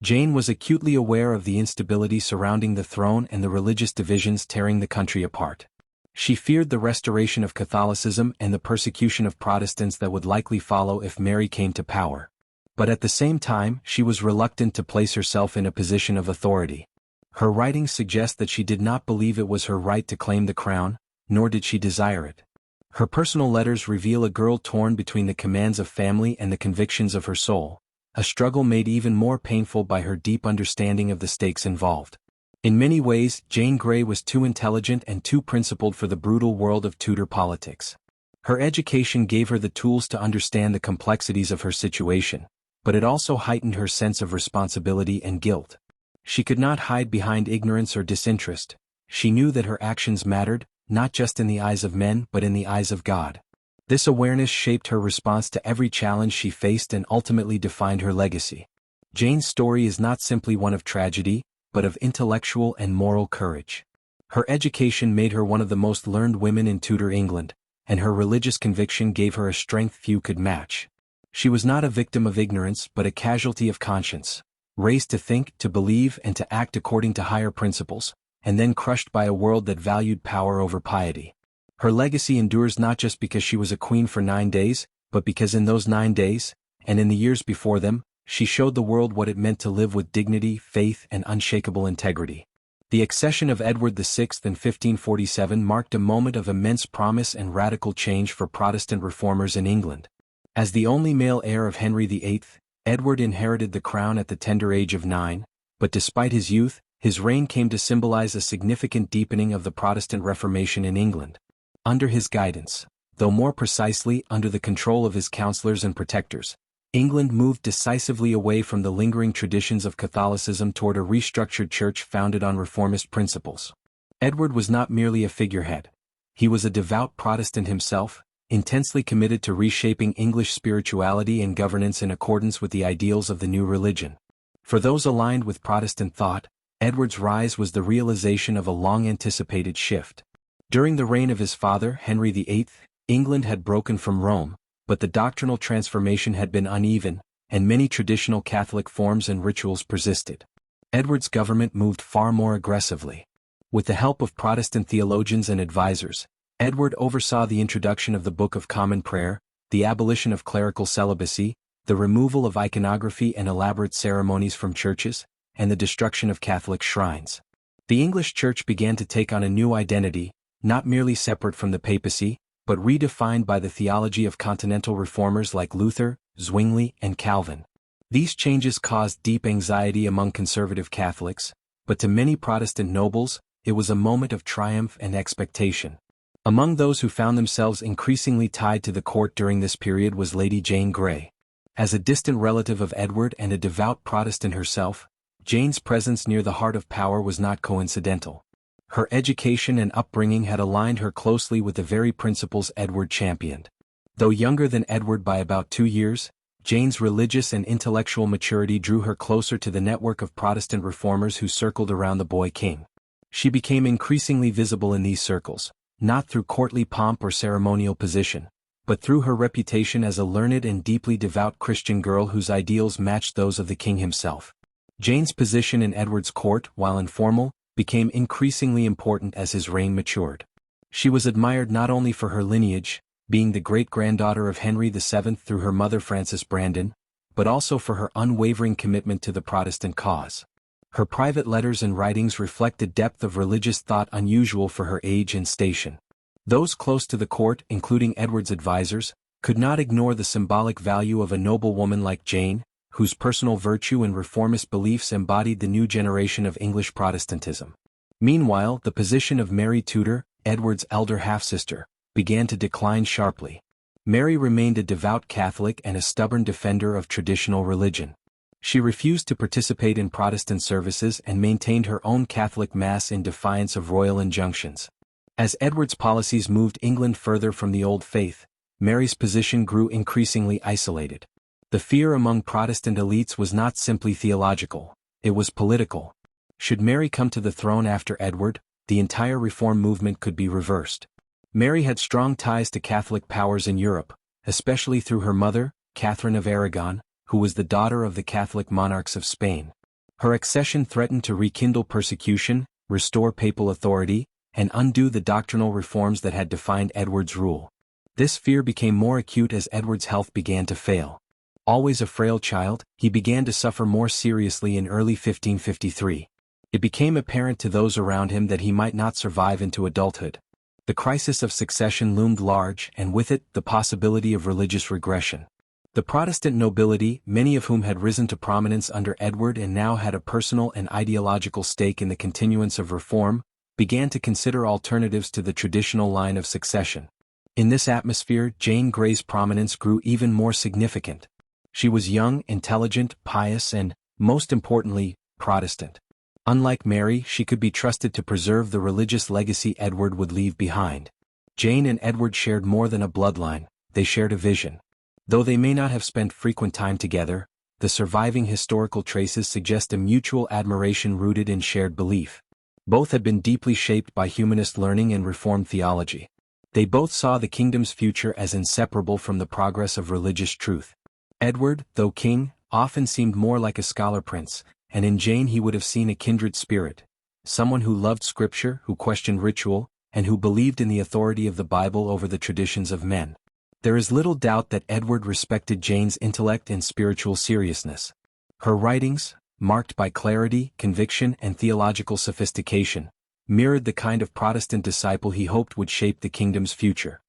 Jane was acutely aware of the instability surrounding the throne and the religious divisions tearing the country apart. She feared the restoration of Catholicism and the persecution of Protestants that would likely follow if Mary came to power. But at the same time, she was reluctant to place herself in a position of authority. Her writings suggest that she did not believe it was her right to claim the crown, nor did she desire it. Her personal letters reveal a girl torn between the commands of family and the convictions of her soul, a struggle made even more painful by her deep understanding of the stakes involved. In many ways, Jane Grey was too intelligent and too principled for the brutal world of Tudor politics. Her education gave her the tools to understand the complexities of her situation, but it also heightened her sense of responsibility and guilt. She could not hide behind ignorance or disinterest. She knew that her actions mattered, not just in the eyes of men but in the eyes of God. This awareness shaped her response to every challenge she faced and ultimately defined her legacy. Jane's story is not simply one of tragedy, but of intellectual and moral courage. Her education made her one of the most learned women in Tudor England, and her religious conviction gave her a strength few could match. She was not a victim of ignorance but a casualty of conscience, raised to think, to believe, and to act according to higher principles, and then crushed by a world that valued power over piety. Her legacy endures not just because she was a queen for 9 days, but because in those 9 days, and in the years before them, she showed the world what it meant to live with dignity, faith, and unshakable integrity. The accession of Edward VI in 1547 marked a moment of immense promise and radical change for Protestant reformers in England. As the only male heir of Henry VIII, Edward inherited the crown at the tender age of 9, but despite his youth, his reign came to symbolize a significant deepening of the Protestant Reformation in England. Under his guidance, though more precisely under the control of his counselors and protectors, England moved decisively away from the lingering traditions of Catholicism toward a restructured church founded on reformist principles. Edward was not merely a figurehead. He was a devout Protestant himself, intensely committed to reshaping English spirituality and governance in accordance with the ideals of the new religion. For those aligned with Protestant thought, Edward's rise was the realization of a long-anticipated shift. During the reign of his father, Henry VIII, England had broken from Rome, but the doctrinal transformation had been uneven, and many traditional Catholic forms and rituals persisted. Edward's government moved far more aggressively. With the help of Protestant theologians and advisors, Edward oversaw the introduction of the Book of Common Prayer, the abolition of clerical celibacy, the removal of iconography and elaborate ceremonies from churches, and the destruction of Catholic shrines. The English Church began to take on a new identity, not merely separate from the papacy, but redefined by the theology of continental reformers like Luther, Zwingli, and Calvin. These changes caused deep anxiety among conservative Catholics, but to many Protestant nobles, it was a moment of triumph and expectation. Among those who found themselves increasingly tied to the court during this period was Lady Jane Grey. As a distant relative of Edward and a devout Protestant herself, Jane's presence near the heart of power was not coincidental. Her education and upbringing had aligned her closely with the very principles Edward championed. Though younger than Edward by about 2 years, Jane's religious and intellectual maturity drew her closer to the network of Protestant reformers who circled around the boy king. She became increasingly visible in these circles, not through courtly pomp or ceremonial position, but through her reputation as a learned and deeply devout Christian girl whose ideals matched those of the king himself. Jane's position in Edward's court, while informal, became increasingly important as his reign matured. She was admired not only for her lineage, being the great-granddaughter of Henry VII through her mother Frances Brandon, but also for her unwavering commitment to the Protestant cause. Her private letters and writings reflect a depth of religious thought unusual for her age and station. Those close to the court, including Edward's advisors, could not ignore the symbolic value of a noble woman like Jane, whose personal virtue and reformist beliefs embodied the new generation of English Protestantism. Meanwhile, the position of Mary Tudor, Edward's elder half-sister, began to decline sharply. Mary remained a devout Catholic and a stubborn defender of traditional religion. She refused to participate in Protestant services and maintained her own Catholic Mass in defiance of royal injunctions. As Edward's policies moved England further from the old faith, Mary's position grew increasingly isolated. The fear among Protestant elites was not simply theological, it was political. Should Mary come to the throne after Edward, the entire reform movement could be reversed. Mary had strong ties to Catholic powers in Europe, especially through her mother, Catherine of Aragon, who was the daughter of the Catholic monarchs of Spain. Her accession threatened to rekindle persecution, restore papal authority, and undo the doctrinal reforms that had defined Edward's rule. This fear became more acute as Edward's health began to fail. Always a frail child, he began to suffer more seriously in early 1553. It became apparent to those around him that he might not survive into adulthood. The crisis of succession loomed large, and with it, the possibility of religious regression. The Protestant nobility, many of whom had risen to prominence under Edward and now had a personal and ideological stake in the continuance of reform, began to consider alternatives to the traditional line of succession. In this atmosphere, Jane Grey's prominence grew even more significant. She was young, intelligent, pious and, most importantly, Protestant. Unlike Mary, she could be trusted to preserve the religious legacy Edward would leave behind. Jane and Edward shared more than a bloodline, they shared a vision. Though they may not have spent frequent time together, the surviving historical traces suggest a mutual admiration rooted in shared belief. Both had been deeply shaped by humanist learning and Reformed theology. They both saw the kingdom's future as inseparable from the progress of religious truth. Edward, though king, often seemed more like a scholar prince, and in Jane he would have seen a kindred spirit, someone who loved scripture, who questioned ritual, and who believed in the authority of the Bible over the traditions of men. There is little doubt that Edward respected Jane's intellect and spiritual seriousness. Her writings, marked by clarity, conviction, and theological sophistication, mirrored the kind of Protestant disciple he hoped would shape the kingdom's future.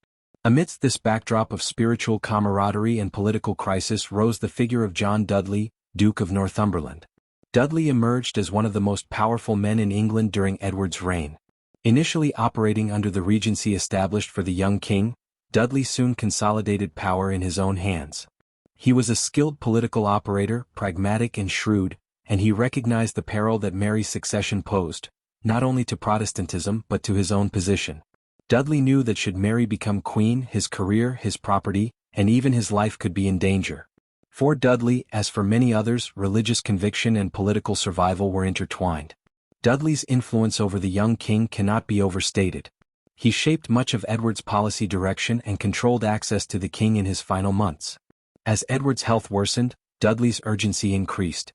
Amidst this backdrop of spiritual camaraderie and political crisis rose the figure of John Dudley, Duke of Northumberland. Dudley emerged as one of the most powerful men in England during Edward's reign. Initially operating under the regency established for the young king, Dudley soon consolidated power in his own hands. He was a skilled political operator, pragmatic and shrewd, and he recognized the peril that Mary's succession posed, not only to Protestantism but to his own position. Dudley knew that should Mary become queen, his career, his property, and even his life could be in danger. For Dudley, as for many others, religious conviction and political survival were intertwined. Dudley's influence over the young king cannot be overstated. He shaped much of Edward's policy direction and controlled access to the king in his final months. As Edward's health worsened, Dudley's urgency increased.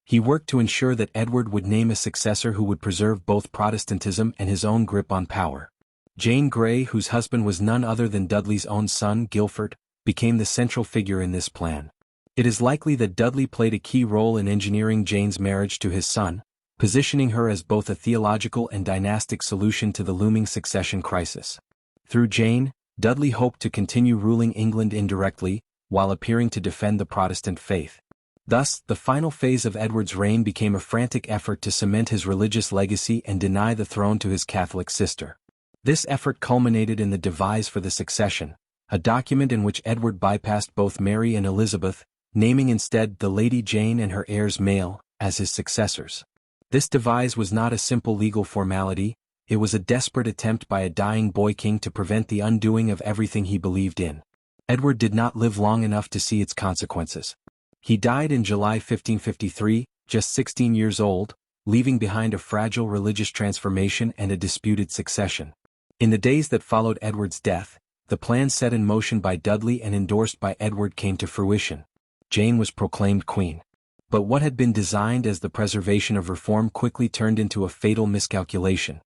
He worked to ensure that Edward would name a successor who would preserve both Protestantism and his own grip on power. Jane Grey, whose husband was none other than Dudley's own son, Guilford, became the central figure in this plan. It is likely that Dudley played a key role in engineering Jane's marriage to his son, positioning her as both a theological and dynastic solution to the looming succession crisis. Through Jane, Dudley hoped to continue ruling England indirectly, while appearing to defend the Protestant faith. Thus, the final phase of Edward's reign became a frantic effort to cement his religious legacy and deny the throne to his Catholic sister. This effort culminated in the devise for the succession, a document in which Edward bypassed both Mary and Elizabeth, naming instead the Lady Jane and her heirs male as his successors. This devise was not a simple legal formality, it was a desperate attempt by a dying boy king to prevent the undoing of everything he believed in. Edward did not live long enough to see its consequences. He died in July 1553, just 16 years old, leaving behind a fragile religious transformation and a disputed succession. In the days that followed Edward's death, the plan set in motion by Dudley and endorsed by Edward came to fruition. Jane was proclaimed queen. But what had been designed as the preservation of reform quickly turned into a fatal miscalculation.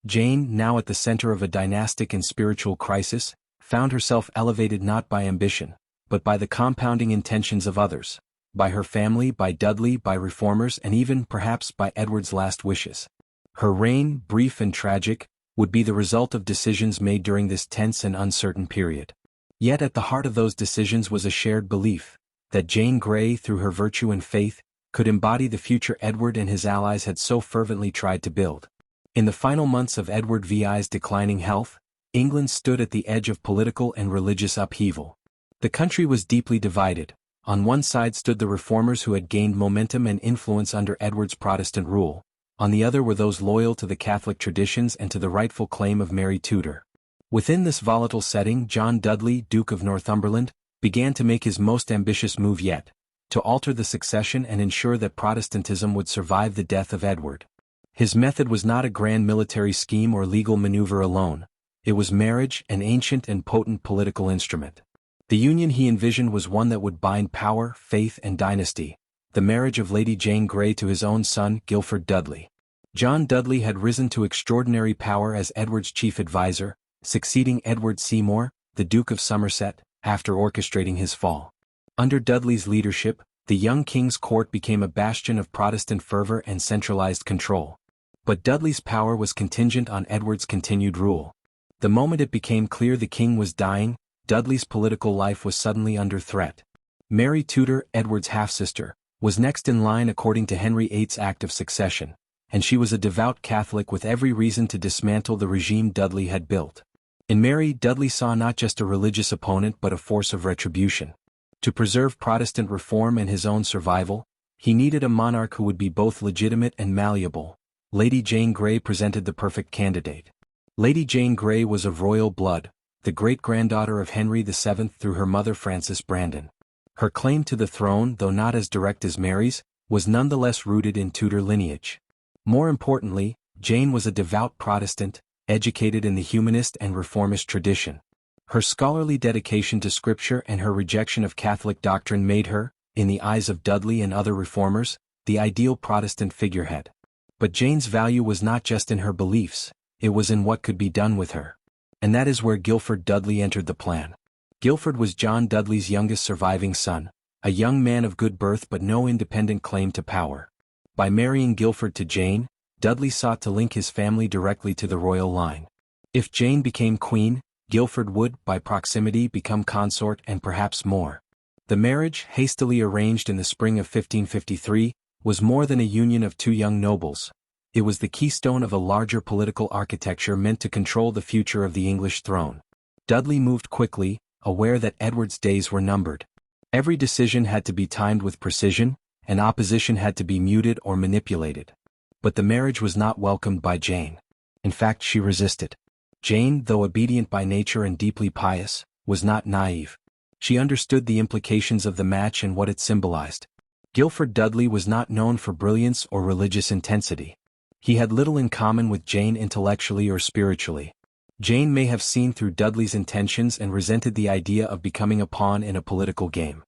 Jane, now at the center of a dynastic and spiritual crisis, found herself elevated not by ambition, but by the compounding intentions of others, by her family, by Dudley, by reformers, and even, perhaps, by Edward's last wishes. Her reign, brief and tragic, would be the result of decisions made during this tense and uncertain period. Yet at the heart of those decisions was a shared belief that Jane Grey, through her virtue and faith, could embody the future Edward and his allies had so fervently tried to build. In the final months of Edward VI's declining health, England stood at the edge of political and religious upheaval. The country was deeply divided. On one side stood the reformers who had gained momentum and influence under Edward's Protestant rule. On the other were those loyal to the Catholic traditions and to the rightful claim of Mary Tudor. Within this volatile setting, John Dudley, Duke of Northumberland, began to make his most ambitious move yet, to alter the succession and ensure that Protestantism would survive the death of Edward. His method was not a grand military scheme or legal maneuver alone. It was marriage, an ancient and potent political instrument. The union he envisioned was one that would bind power, faith, and dynasty, the marriage of Lady Jane Grey to his own son, Guilford Dudley. John Dudley had risen to extraordinary power as Edward's chief advisor, succeeding Edward Seymour, the Duke of Somerset, after orchestrating his fall. Under Dudley's leadership, the young king's court became a bastion of Protestant fervor and centralized control. But Dudley's power was contingent on Edward's continued rule. The moment it became clear the king was dying, Dudley's political life was suddenly under threat. Mary Tudor, Edward's half-sister, was next in line according to Henry VIII's Act of Succession, and she was a devout Catholic with every reason to dismantle the regime Dudley had built. In Mary, Dudley saw not just a religious opponent but a force of retribution. To preserve Protestant reform and his own survival, he needed a monarch who would be both legitimate and malleable. Lady Jane Grey presented the perfect candidate. Lady Jane Grey was of royal blood, the great-granddaughter of Henry VII through her mother Frances Brandon. Her claim to the throne, though not as direct as Mary's, was nonetheless rooted in Tudor lineage. More importantly, Jane was a devout Protestant, educated in the humanist and reformist tradition. Her scholarly dedication to Scripture and her rejection of Catholic doctrine made her, in the eyes of Dudley and other reformers, the ideal Protestant figurehead. But Jane's value was not just in her beliefs, it was in what could be done with her. And that is where Guilford Dudley entered the plan. Guilford was John Dudley's youngest surviving son, a young man of good birth but no independent claim to power. By marrying Guilford to Jane, Dudley sought to link his family directly to the royal line. If Jane became queen, Guilford would, by proximity, become consort and perhaps more. The marriage, hastily arranged in the spring of 1553, was more than a union of two young nobles. It was the keystone of a larger political architecture meant to control the future of the English throne. Dudley moved quickly, aware that Edward's days were numbered. Every decision had to be timed with precision, and opposition had to be muted or manipulated. But the marriage was not welcomed by Jane. In fact, she resisted. Jane, though obedient by nature and deeply pious, was not naive. She understood the implications of the match and what it symbolized. Guilford Dudley was not known for brilliance or religious intensity. He had little in common with Jane intellectually or spiritually. Jane may have seen through Dudley's intentions and resented the idea of becoming a pawn in a political game.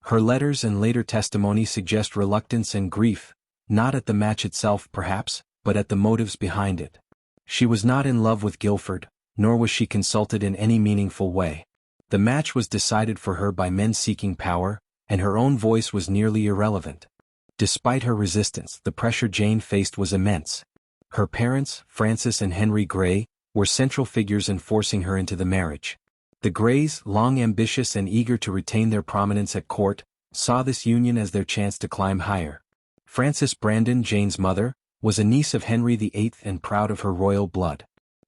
Her letters and later testimony suggest reluctance and grief, not at the match itself perhaps, but at the motives behind it. She was not in love with Guilford, nor was she consulted in any meaningful way. The match was decided for her by men seeking power, and her own voice was nearly irrelevant. Despite her resistance, the pressure Jane faced was immense. Her parents, Frances and Henry Grey, were central figures in forcing her into the marriage. The Greys, long ambitious and eager to retain their prominence at court, saw this union as their chance to climb higher. Frances Brandon, Jane's mother, was a niece of Henry VIII and proud of her royal blood.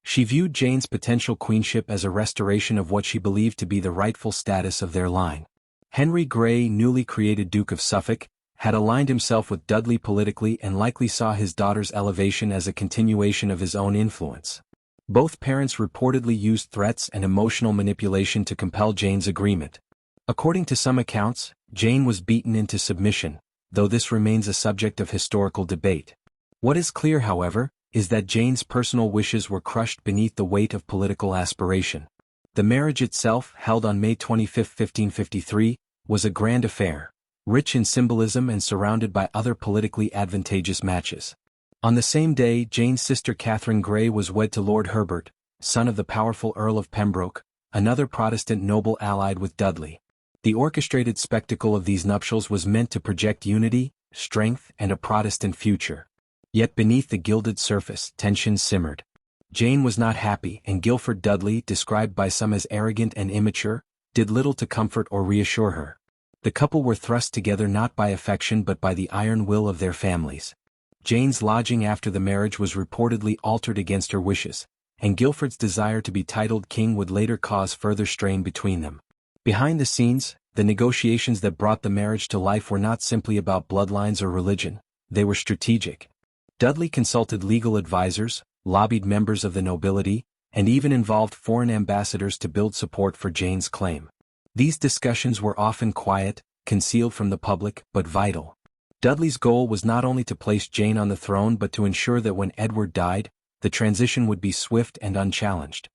She viewed Jane's potential queenship as a restoration of what she believed to be the rightful status of their line. Henry Grey, newly created Duke of Suffolk, had aligned himself with Dudley politically and likely saw his daughter's elevation as a continuation of his own influence. Both parents reportedly used threats and emotional manipulation to compel Jane's agreement. According to some accounts, Jane was beaten into submission, though this remains a subject of historical debate. What is clear, however, is that Jane's personal wishes were crushed beneath the weight of political aspiration. The marriage itself, held on May 25, 1553, was a grand affair, rich in symbolism and surrounded by other politically advantageous matches. On the same day, Jane's sister Catherine Grey was wed to Lord Herbert, son of the powerful Earl of Pembroke, another Protestant noble allied with Dudley. The orchestrated spectacle of these nuptials was meant to project unity, strength, and a Protestant future. Yet beneath the gilded surface, tensions simmered. Jane was not happy, and Guilford Dudley, described by some as arrogant and immature, did little to comfort or reassure her. The couple were thrust together not by affection but by the iron will of their families. Jane's lodging after the marriage was reportedly altered against her wishes, and Guilford's desire to be titled king would later cause further strain between them. Behind the scenes, the negotiations that brought the marriage to life were not simply about bloodlines or religion, they were strategic. Dudley consulted legal advisors, lobbied members of the nobility, and even involved foreign ambassadors to build support for Jane's claim. These discussions were often quiet, concealed from the public, but vital. Dudley's goal was not only to place Jane on the throne but to ensure that when Edward died, the transition would be swift and unchallenged.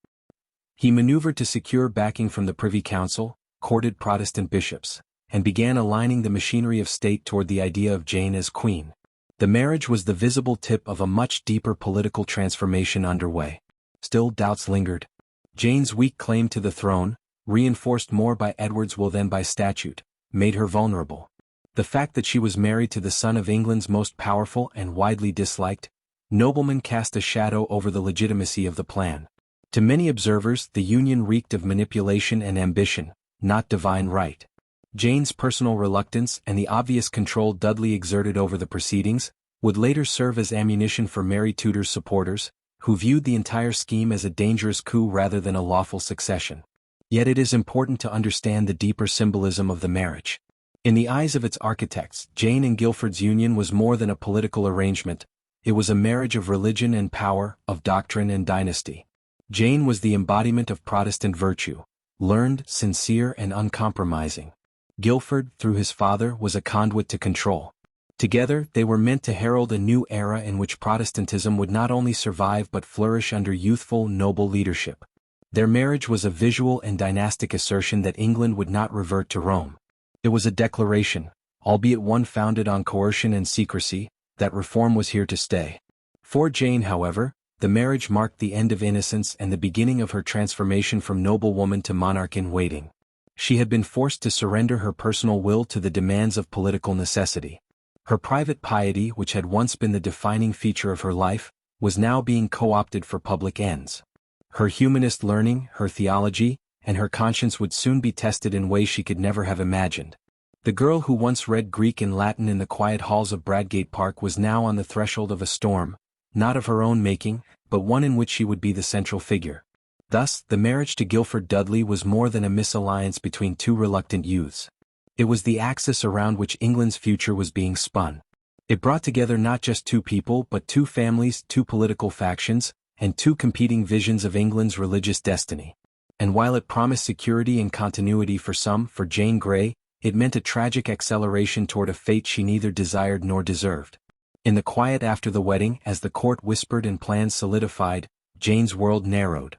He maneuvered to secure backing from the Privy Council, courted Protestant bishops, and began aligning the machinery of state toward the idea of Jane as queen. The marriage was the visible tip of a much deeper political transformation underway. Still, doubts lingered. Jane's weak claim to the throne, reinforced more by Edward's will than by statute, made her vulnerable. The fact that she was married to the son of England's most powerful and widely disliked nobleman cast a shadow over the legitimacy of the plan. To many observers, the union reeked of manipulation and ambition, not divine right. Jane's personal reluctance and the obvious control Dudley exerted over the proceedings would later serve as ammunition for Mary Tudor's supporters, who viewed the entire scheme as a dangerous coup rather than a lawful succession. Yet it is important to understand the deeper symbolism of the marriage. In the eyes of its architects, Jane and Guilford's union was more than a political arrangement. It was a marriage of religion and power, of doctrine and dynasty. Jane was the embodiment of Protestant virtue, learned, sincere, and uncompromising. Guilford, through his father, was a conduit to control. Together, they were meant to herald a new era in which Protestantism would not only survive but flourish under youthful, noble leadership. Their marriage was a visual and dynastic assertion that England would not revert to Rome. It was a declaration, albeit one founded on coercion and secrecy, that reform was here to stay. For Jane, however, the marriage marked the end of innocence and the beginning of her transformation from noblewoman to monarch in waiting. She had been forced to surrender her personal will to the demands of political necessity. Her private piety, which had once been the defining feature of her life, was now being co-opted for public ends. Her humanist learning, her theology, and her conscience would soon be tested in ways she could never have imagined. The girl who once read Greek and Latin in the quiet halls of Bradgate Park was now on the threshold of a storm, not of her own making, but one in which she would be the central figure. Thus, the marriage to Guilford Dudley was more than a misalliance between two reluctant youths. It was the axis around which England's future was being spun. It brought together not just two people but two families, two political factions, and two competing visions of England's religious destiny. And while it promised security and continuity for some, for Jane Grey, it meant a tragic acceleration toward a fate she neither desired nor deserved. In the quiet after the wedding, as the court whispered and plans solidified, Jane's world narrowed.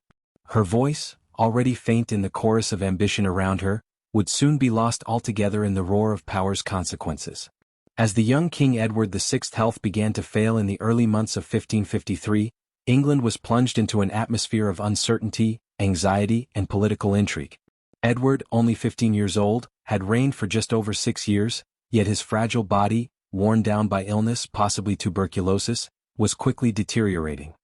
Her voice, already faint in the chorus of ambition around her, would soon be lost altogether in the roar of power's consequences. As the young King Edward VI's health began to fail in the early months of 1553, England was plunged into an atmosphere of uncertainty, anxiety, and political intrigue. Edward, only 15 years old, had reigned for just over 6 years, yet his fragile body, worn down by illness, possibly tuberculosis, was quickly deteriorating.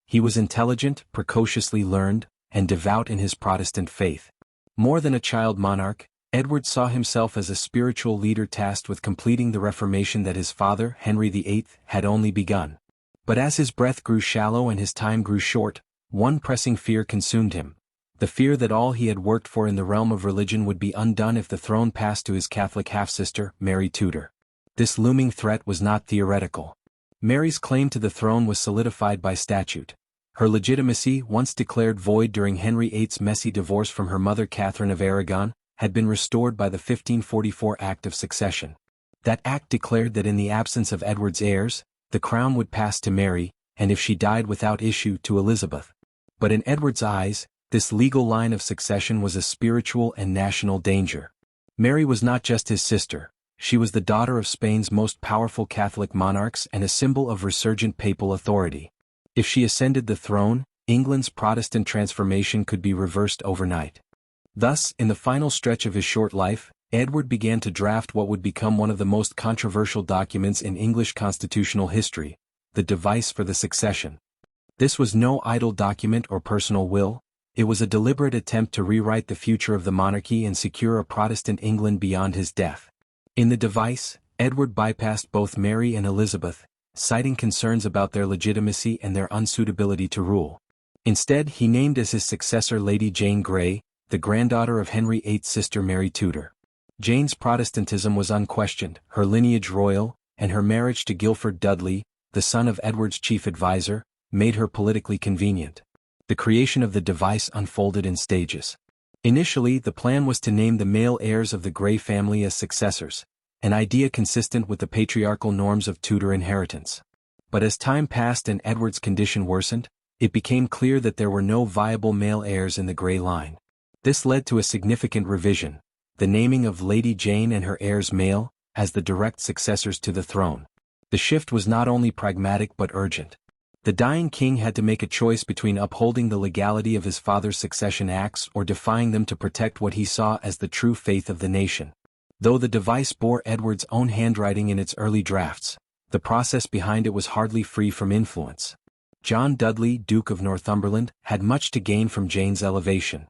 He was intelligent, precociously learned, and devout in his Protestant faith. More than a child monarch, Edward saw himself as a spiritual leader tasked with completing the reformation that his father, Henry VIII, had only begun. But as his breath grew shallow and his time grew short, One pressing fear consumed him. The fear that all he had worked for in the realm of religion would be undone if the throne passed to his Catholic half-sister, Mary Tudor. This looming threat was not theoretical. Mary's claim to the throne was solidified by statute. Her legitimacy, once declared void during Henry VIII's messy divorce from her mother Catherine of Aragon, had been restored by the 1544 Act of Succession. That act declared that in the absence of Edward's heirs, the crown would pass to Mary, and if she died without issue, to Elizabeth. But in Edward's eyes, this legal line of succession was a spiritual and national danger. Mary was not just his sister, she was the daughter of Spain's most powerful Catholic monarchs and a symbol of resurgent papal authority. If she ascended the throne, England's Protestant transformation could be reversed overnight. Thus, in the final stretch of his short life, Edward began to draft what would become one of the most controversial documents in English constitutional history, the Device for the Succession. This was no idle document or personal will, it was a deliberate attempt to rewrite the future of the monarchy and secure a Protestant England beyond his death. In the device, Edward bypassed both Mary and Elizabeth, citing concerns about their legitimacy and their unsuitability to rule. Instead, he named as his successor Lady Jane Grey, the granddaughter of Henry VIII's sister Mary Tudor. Jane's Protestantism was unquestioned, her lineage royal, and her marriage to Guilford Dudley, the son of Edward's chief advisor, made her politically convenient. The creation of the device unfolded in stages. Initially, the plan was to name the male heirs of the Grey family as successors, an idea consistent with the patriarchal norms of Tudor inheritance. But as time passed and Edward's condition worsened, it became clear that there were no viable male heirs in the Grey line. This led to a significant revision, the naming of Lady Jane and her heirs male, as the direct successors to the throne. The shift was not only pragmatic but urgent. The dying king had to make a choice between upholding the legality of his father's succession acts or defying them to protect what he saw as the true faith of the nation. Though the device bore Edward's own handwriting in its early drafts, the process behind it was hardly free from influence. John Dudley, Duke of Northumberland, had much to gain from Jane's elevation.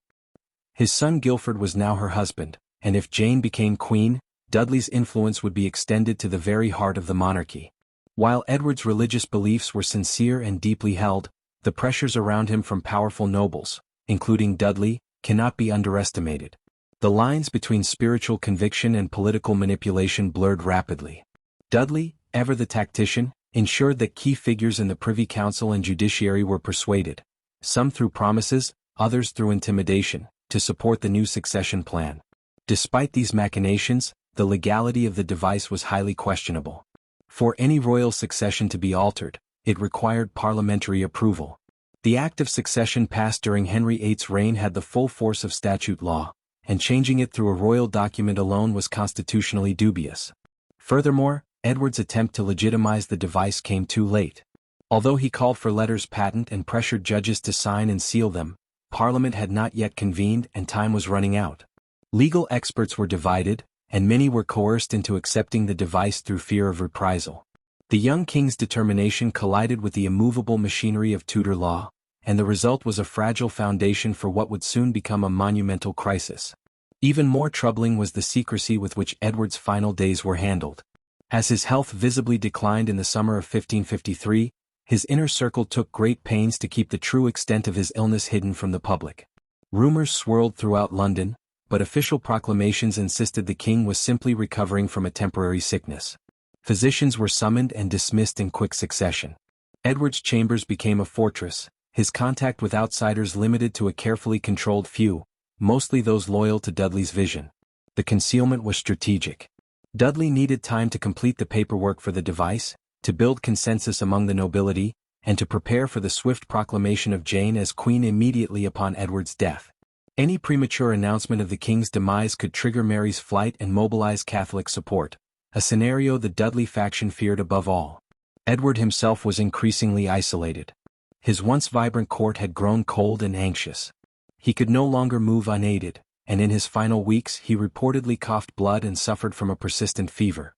His son Guilford was now her husband, and if Jane became queen, Dudley's influence would be extended to the very heart of the monarchy. While Edward's religious beliefs were sincere and deeply held, the pressures around him from powerful nobles, including Dudley, cannot be underestimated. The lines between spiritual conviction and political manipulation blurred rapidly. Dudley, ever the tactician, ensured that key figures in the Privy Council and judiciary were persuaded, some through promises, others through intimidation, to support the new succession plan. Despite these machinations, the legality of the device was highly questionable. For any royal succession to be altered, it required parliamentary approval. The Act of Succession passed during Henry VIII's reign had the full force of statute law, and changing it through a royal document alone was constitutionally dubious. Furthermore, Edward's attempt to legitimize the device came too late. Although he called for letters patent and pressured judges to sign and seal them, Parliament had not yet convened and time was running out. Legal experts were divided, and many were coerced into accepting the device through fear of reprisal. The young king's determination collided with the immovable machinery of Tudor law, and the result was a fragile foundation for what would soon become a monumental crisis. Even more troubling was the secrecy with which Edward's final days were handled. As his health visibly declined in the summer of 1553, his inner circle took great pains to keep the true extent of his illness hidden from the public. Rumors swirled throughout London, but official proclamations insisted the king was simply recovering from a temporary sickness. Physicians were summoned and dismissed in quick succession. Edward's chambers became a fortress, his contact with outsiders limited to a carefully controlled few, mostly those loyal to Dudley's vision. The concealment was strategic. Dudley needed time to complete the paperwork for the device, to build consensus among the nobility, and to prepare for the swift proclamation of Jane as queen immediately upon Edward's death. Any premature announcement of the king's demise could trigger Mary's flight and mobilize Catholic support, a scenario the Dudley faction feared above all. Edward himself was increasingly isolated. His once vibrant court had grown cold and anxious. He could no longer move unaided, and in his final weeks he reportedly coughed blood and suffered from a persistent fever.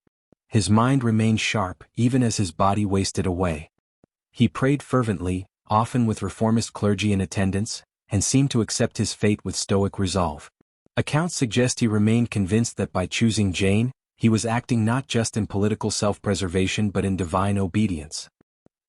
His mind remained sharp even as his body wasted away. He prayed fervently, often with reformist clergy in attendance, and seemed to accept his fate with stoic resolve. Accounts suggest he remained convinced that by choosing Jane, he was acting not just in political self-preservation but in divine obedience.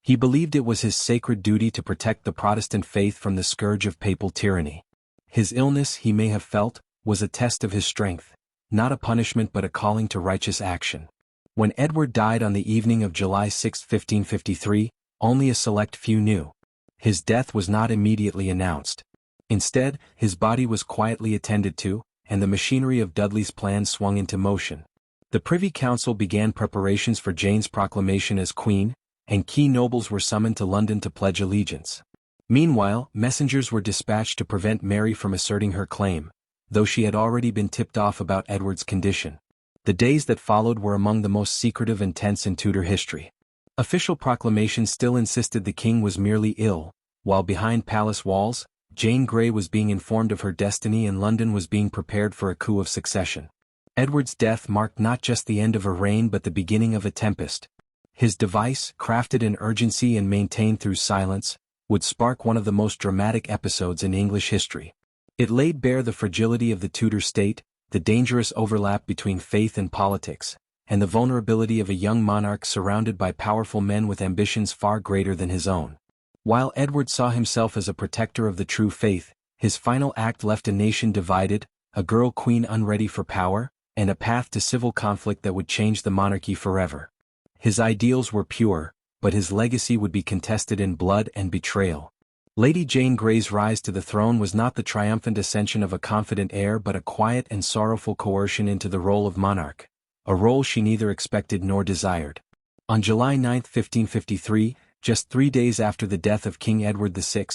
He believed it was his sacred duty to protect the Protestant faith from the scourge of papal tyranny. His illness, he may have felt, was a test of his strength, not a punishment but a calling to righteous action. When Edward died on the evening of July 6, 1553, only a select few knew. His death was not immediately announced. Instead, his body was quietly attended to, and the machinery of Dudley's plan swung into motion. The Privy Council began preparations for Jane's proclamation as Queen, and key nobles were summoned to London to pledge allegiance. Meanwhile, messengers were dispatched to prevent Mary from asserting her claim, though she had already been tipped off about Edward's condition. The days that followed were among the most secretive and tense in Tudor history. Official proclamations still insisted the king was merely ill, while behind palace walls, Jane Grey was being informed of her destiny and London was being prepared for a coup of succession. Edward's death marked not just the end of a reign but the beginning of a tempest. His device, crafted in urgency and maintained through silence, would spark one of the most dramatic episodes in English history. It laid bare the fragility of the Tudor state, the dangerous overlap between faith and politics, and the vulnerability of a young monarch surrounded by powerful men with ambitions far greater than his own. While Edward saw himself as a protector of the true faith, his final act left a nation divided, a girl queen unready for power, and a path to civil conflict that would change the monarchy forever. His ideals were pure, but his legacy would be contested in blood and betrayal. Lady Jane Grey's rise to the throne was not the triumphant ascension of a confident heir but a quiet and sorrowful coercion into the role of monarch, a role she neither expected nor desired. On July 9, 1553, just 3 days after the death of King Edward VI,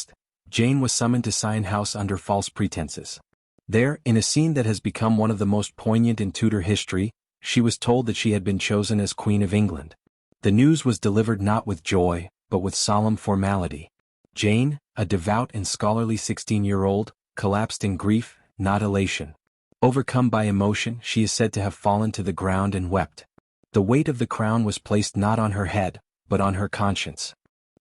Jane was summoned to Sion House under false pretenses. There, in a scene that has become one of the most poignant in Tudor history, she was told that she had been chosen as Queen of England. The news was delivered not with joy, but with solemn formality. Jane, a devout and scholarly 16-year-old, collapsed in grief, not elation. Overcome by emotion, she is said to have fallen to the ground and wept. The weight of the crown was placed not on her head, but on her conscience.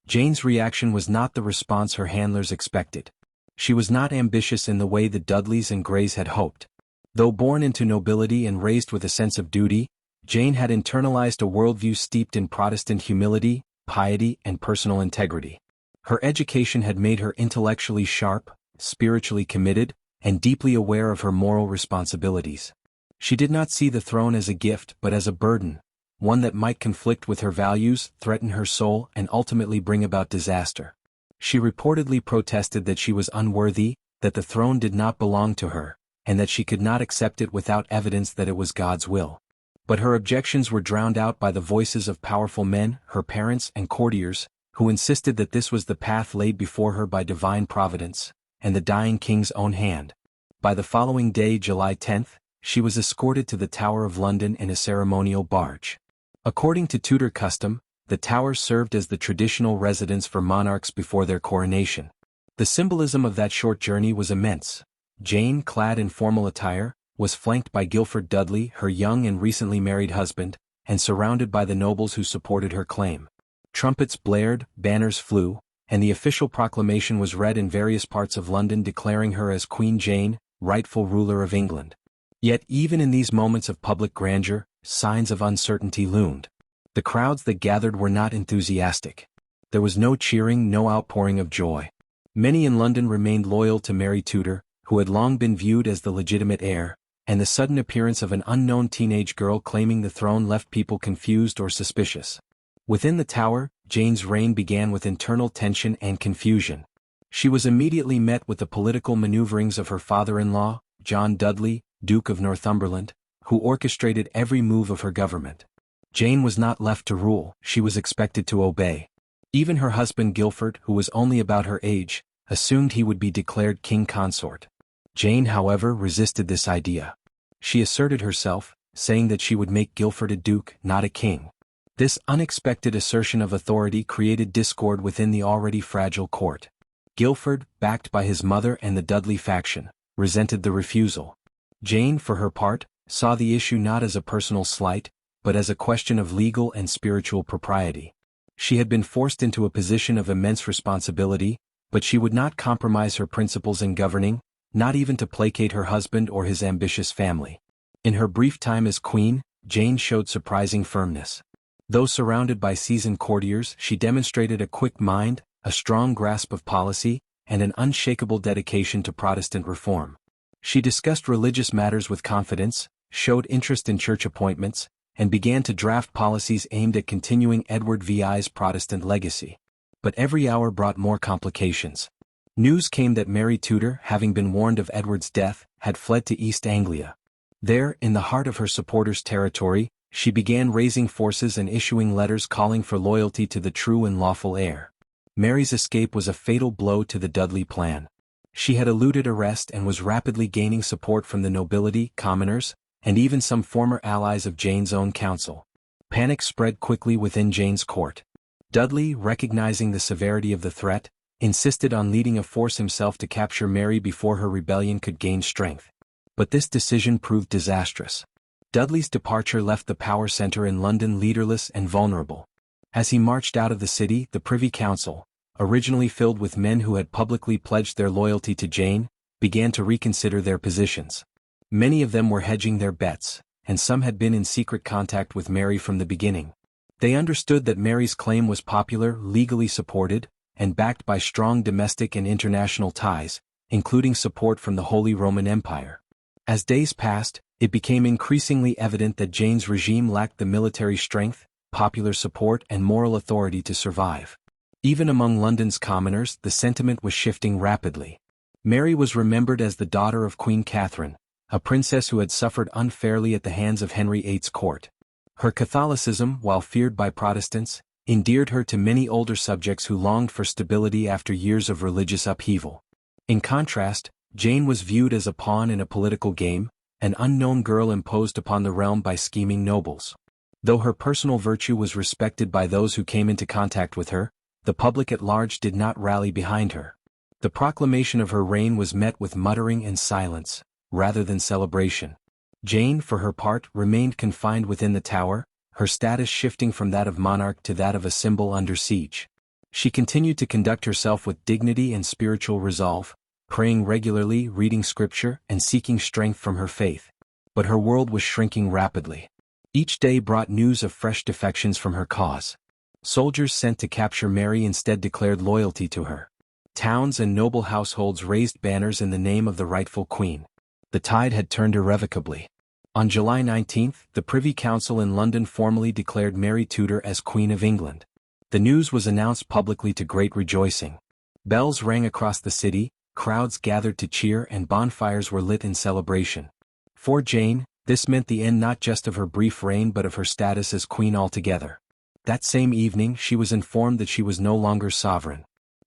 Jane's reaction was not the response her handlers expected. She was not ambitious in the way the Dudleys and Greys had hoped. Though born into nobility and raised with a sense of duty, Jane had internalized a worldview steeped in Protestant humility, piety, and personal integrity. Her education had made her intellectually sharp, spiritually committed, and deeply aware of her moral responsibilities. She did not see the throne as a gift but as a burden, one that might conflict with her values, threaten her soul, and ultimately bring about disaster. She reportedly protested that she was unworthy, that the throne did not belong to her, and that she could not accept it without evidence that it was God's will. But her objections were drowned out by the voices of powerful men, her parents and courtiers, who insisted that this was the path laid before her by divine providence, and the dying king's own hand. By the following day, July 10, she was escorted to the Tower of London in a ceremonial barge. According to Tudor custom, the Tower served as the traditional residence for monarchs before their coronation. The symbolism of that short journey was immense. Jane, clad in formal attire, was flanked by Guilford Dudley, her young and recently married husband, and surrounded by the nobles who supported her claim. Trumpets blared, banners flew, and the official proclamation was read in various parts of London declaring her as Queen Jane, rightful ruler of England. Yet even in these moments of public grandeur, signs of uncertainty loomed. The crowds that gathered were not enthusiastic. There was no cheering, no outpouring of joy. Many in London remained loyal to Mary Tudor, who had long been viewed as the legitimate heir, and the sudden appearance of an unknown teenage girl claiming the throne left people confused or suspicious. Within the Tower, Jane's reign began with internal tension and confusion. She was immediately met with the political maneuverings of her father-in-law, John Dudley, Duke of Northumberland, who orchestrated every move of her government. Jane was not left to rule, she was expected to obey. Even her husband Guilford, who was only about her age, assumed he would be declared king consort. Jane, however, resisted this idea. She asserted herself, saying that she would make Guilford a duke, not a king. This unexpected assertion of authority created discord within the already fragile court. Guilford, backed by his mother and the Dudley faction, resented the refusal. Jane, for her part, saw the issue not as a personal slight, but as a question of legal and spiritual propriety. She had been forced into a position of immense responsibility, but she would not compromise her principles in governing, not even to placate her husband or his ambitious family. In her brief time as queen, Jane showed surprising firmness. Though surrounded by seasoned courtiers, she demonstrated a quick mind, a strong grasp of policy, and an unshakable dedication to Protestant reform. She discussed religious matters with confidence, showed interest in church appointments, and began to draft policies aimed at continuing Edward VI's Protestant legacy. But every hour brought more complications. News came that Mary Tudor, having been warned of Edward's death, had fled to East Anglia. There, in the heart of her supporters' territory, she began raising forces and issuing letters calling for loyalty to the true and lawful heir. Mary's escape was a fatal blow to the Dudley plan. She had eluded arrest and was rapidly gaining support from the nobility, commoners, and even some former allies of Jane's own council. Panic spread quickly within Jane's court. Dudley, recognizing the severity of the threat, insisted on leading a force himself to capture Mary before her rebellion could gain strength. But this decision proved disastrous. Dudley's departure left the power center in London leaderless and vulnerable. As he marched out of the city, the Privy Council, originally filled with men who had publicly pledged their loyalty to Jane, began to reconsider their positions. Many of them were hedging their bets, and some had been in secret contact with Mary from the beginning. They understood that Mary's claim was popular, legally supported, and backed by strong domestic and international ties, including support from the Holy Roman Empire. As days passed, it became increasingly evident that Jane's regime lacked the military strength, popular support, and moral authority to survive. Even among London's commoners, the sentiment was shifting rapidly. Mary was remembered as the daughter of Queen Catherine, a princess who had suffered unfairly at the hands of Henry VIII's court. Her Catholicism, while feared by Protestants, endeared her to many older subjects who longed for stability after years of religious upheaval. In contrast, Jane was viewed as a pawn in a political game, an unknown girl imposed upon the realm by scheming nobles. Though her personal virtue was respected by those who came into contact with her, the public at large did not rally behind her. The proclamation of her reign was met with muttering and silence, rather than celebration. Jane, for her part, remained confined within the Tower, her status shifting from that of monarch to that of a symbol under siege. She continued to conduct herself with dignity and spiritual resolve, praying regularly, reading scripture, and seeking strength from her faith. But her world was shrinking rapidly. Each day brought news of fresh defections from her cause. Soldiers sent to capture Mary instead declared loyalty to her. Towns and noble households raised banners in the name of the rightful queen. The tide had turned irrevocably. On July 19, the Privy Council in London formally declared Mary Tudor as Queen of England. The news was announced publicly to great rejoicing. Bells rang across the city, crowds gathered to cheer, and bonfires were lit in celebration. For Jane, this meant the end not just of her brief reign but of her status as queen altogether. That same evening she was informed that she was no longer sovereign.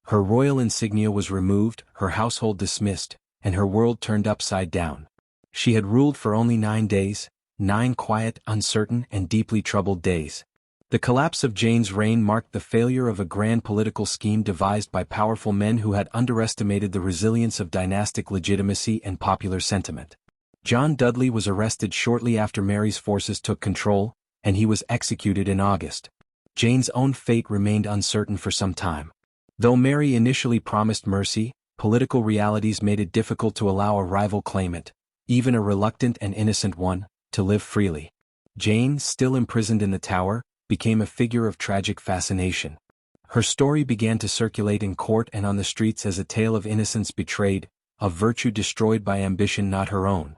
Her royal insignia was removed, her household dismissed, and her world turned upside down. She had ruled for only 9 days, 9 quiet, uncertain, and deeply troubled days. The collapse of Jane's reign marked the failure of a grand political scheme devised by powerful men who had underestimated the resilience of dynastic legitimacy and popular sentiment. John Dudley was arrested shortly after Mary's forces took control, and he was executed in August. Jane's own fate remained uncertain for some time. Though Mary initially promised mercy, political realities made it difficult to allow a rival claimant, even a reluctant and innocent one, to live freely. Jane, still imprisoned in the Tower, became a figure of tragic fascination. Her story began to circulate in court and on the streets as a tale of innocence betrayed, of virtue destroyed by ambition not her own.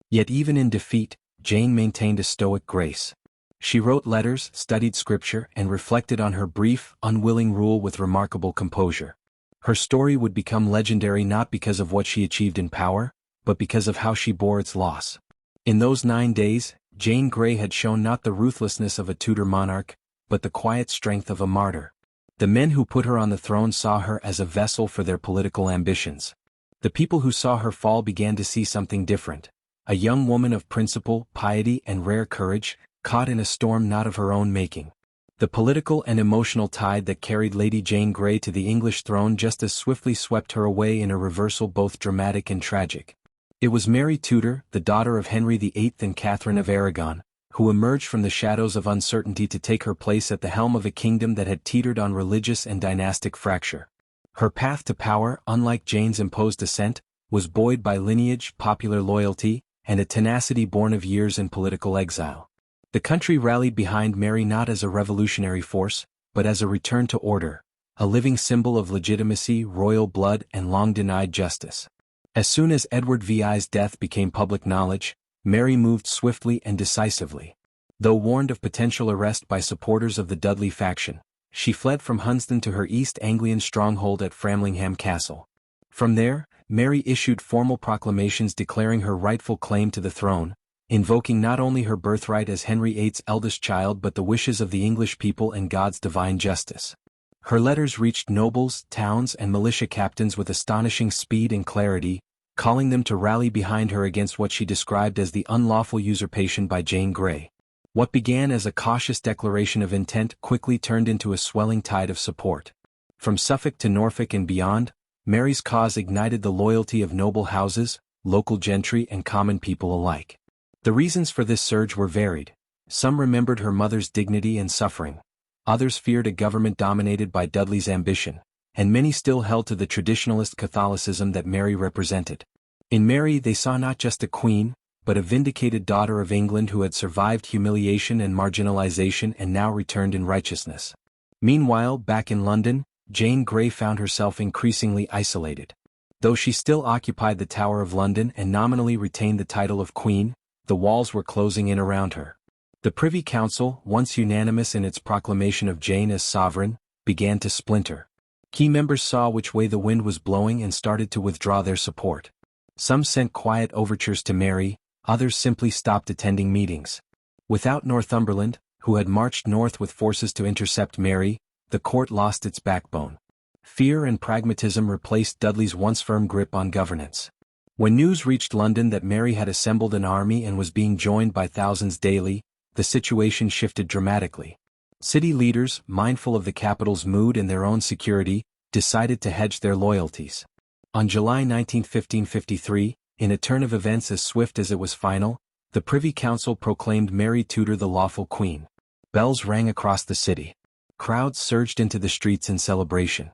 Yet even in defeat, Jane maintained a stoic grace. She wrote letters, studied scripture, and reflected on her brief, unwilling rule with remarkable composure. Her story would become legendary not because of what she achieved in power, but because of how she bore its loss. In those 9 days, Jane Grey had shown not the ruthlessness of a Tudor monarch, but the quiet strength of a martyr. The men who put her on the throne saw her as a vessel for their political ambitions. The people who saw her fall began to see something different. A young woman of principle, piety, and rare courage, caught in a storm not of her own making. The political and emotional tide that carried Lady Jane Grey to the English throne just as swiftly swept her away in a reversal both dramatic and tragic. It was Mary Tudor, the daughter of Henry VIII and Catherine of Aragon, who emerged from the shadows of uncertainty to take her place at the helm of a kingdom that had teetered on religious and dynastic fracture. Her path to power, unlike Jane's imposed ascent, was buoyed by lineage, popular loyalty, and a tenacity born of years in political exile. The country rallied behind Mary not as a revolutionary force, but as a return to order, a living symbol of legitimacy, royal blood, and long-denied justice. As soon as Edward VI's death became public knowledge, Mary moved swiftly and decisively. Though warned of potential arrest by supporters of the Dudley faction, she fled from Hunsdon to her East Anglian stronghold at Framlingham Castle. From there, Mary issued formal proclamations declaring her rightful claim to the throne, invoking not only her birthright as Henry VIII's eldest child but the wishes of the English people and God's divine justice. Her letters reached nobles, towns, and militia captains with astonishing speed and clarity, calling them to rally behind her against what she described as the unlawful usurpation by Jane Grey. What began as a cautious declaration of intent quickly turned into a swelling tide of support. From Suffolk to Norfolk and beyond, Mary's cause ignited the loyalty of noble houses, local gentry, and common people alike. The reasons for this surge were varied. Some remembered her mother's dignity and suffering. Others feared a government dominated by Dudley's ambition, and many still held to the traditionalist Catholicism that Mary represented. In Mary they saw not just a queen, but a vindicated daughter of England who had survived humiliation and marginalization and now returned in righteousness. Meanwhile, back in London, Jane Grey found herself increasingly isolated. Though she still occupied the Tower of London and nominally retained the title of Queen, the walls were closing in around her. The Privy Council, once unanimous in its proclamation of Jane as sovereign, began to splinter. Key members saw which way the wind was blowing and started to withdraw their support. Some sent quiet overtures to Mary, others simply stopped attending meetings. Without Northumberland, who had marched north with forces to intercept Mary, the court lost its backbone. Fear and pragmatism replaced Dudley's once firm grip on governance. When news reached London that Mary had assembled an army and was being joined by thousands daily, the situation shifted dramatically. City leaders, mindful of the capital's mood and their own security, decided to hedge their loyalties. On July 19, 1553, in a turn of events as swift as it was final, the Privy Council proclaimed Mary Tudor the lawful queen. Bells rang across the city. Crowds surged into the streets in celebration.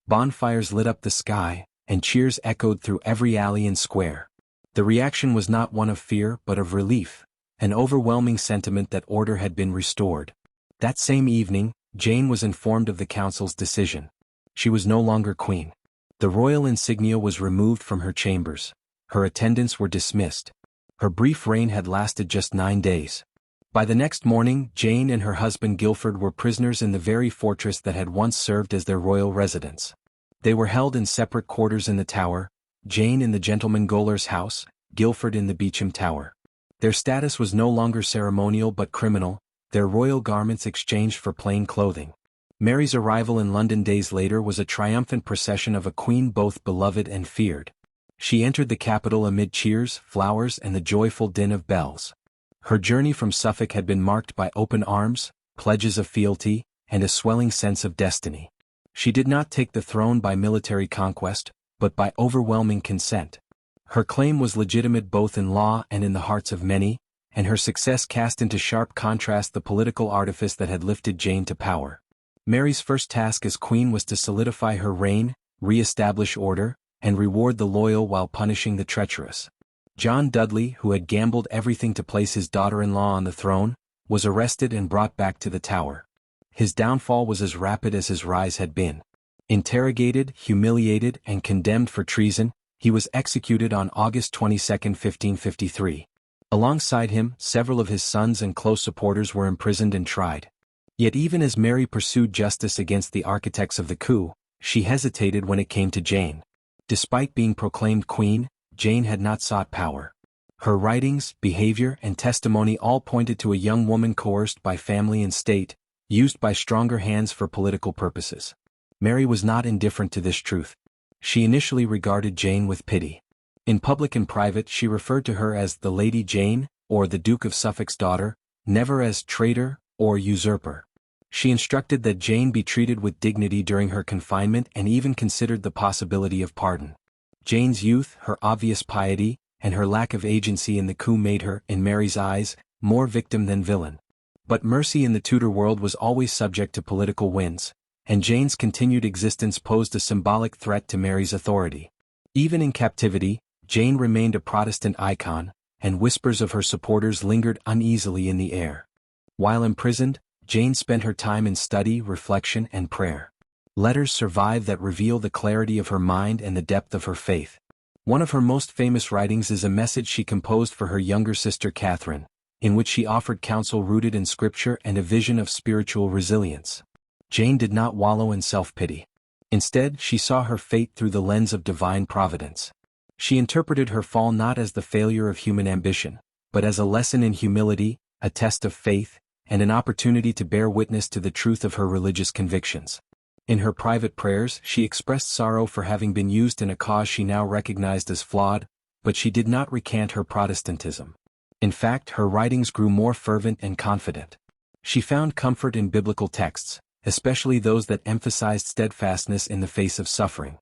Bonfires lit up the sky, and cheers echoed through every alley and square. The reaction was not one of fear but of relief, an overwhelming sentiment that order had been restored. That same evening, Jane was informed of the council's decision. She was no longer queen. The royal insignia was removed from her chambers. Her attendants were dismissed. Her brief reign had lasted just 9 days. By the next morning, Jane and her husband Guilford were prisoners in the very fortress that had once served as their royal residence. They were held in separate quarters in the Tower, Jane in the gentleman gaoler's house, Guilford in the Beauchamp Tower. Their status was no longer ceremonial but criminal, their royal garments exchanged for plain clothing. Mary's arrival in London days later was a triumphant procession of a queen both beloved and feared. She entered the capital amid cheers, flowers, and the joyful din of bells. Her journey from Suffolk had been marked by open arms, pledges of fealty, and a swelling sense of destiny. She did not take the throne by military conquest, but by overwhelming consent. Her claim was legitimate both in law and in the hearts of many, and her success cast into sharp contrast the political artifice that had lifted Jane to power. Mary's first task as queen was to solidify her reign, re-establish order, and reward the loyal while punishing the treacherous. John Dudley, who had gambled everything to place his daughter-in-law on the throne, was arrested and brought back to the Tower. His downfall was as rapid as his rise had been. Interrogated, humiliated, and condemned for treason, he was executed on August 22, 1553. Alongside him, several of his sons and close supporters were imprisoned and tried. Yet even as Mary pursued justice against the architects of the coup, she hesitated when it came to Jane. Despite being proclaimed queen, Jane had not sought power. Her writings, behavior, and testimony all pointed to a young woman coerced by family and state, used by stronger hands for political purposes. Mary was not indifferent to this truth. She initially regarded Jane with pity. In public and private she referred to her as the Lady Jane, or the Duke of Suffolk's daughter, never as traitor or usurper. She instructed that Jane be treated with dignity during her confinement and even considered the possibility of pardon. Jane's youth, her obvious piety, and her lack of agency in the coup made her, in Mary's eyes, more victim than villain. But mercy in the Tudor world was always subject to political winds, and Jane's continued existence posed a symbolic threat to Mary's authority. Even in captivity, Jane remained a Protestant icon, and whispers of her supporters lingered uneasily in the air. While imprisoned, Jane spent her time in study, reflection, and prayer. Letters survive that reveal the clarity of her mind and the depth of her faith. One of her most famous writings is a message she composed for her younger sister Catherine, in which she offered counsel rooted in scripture and a vision of spiritual resilience. Jane did not wallow in self-pity. Instead, she saw her fate through the lens of divine providence. She interpreted her fall not as the failure of human ambition, but as a lesson in humility, a test of faith, and an opportunity to bear witness to the truth of her religious convictions. In her private prayers, she expressed sorrow for having been used in a cause she now recognized as flawed, but she did not recant her Protestantism. In fact, her writings grew more fervent and confident. She found comfort in biblical texts, especially those that emphasized steadfastness in the face of suffering.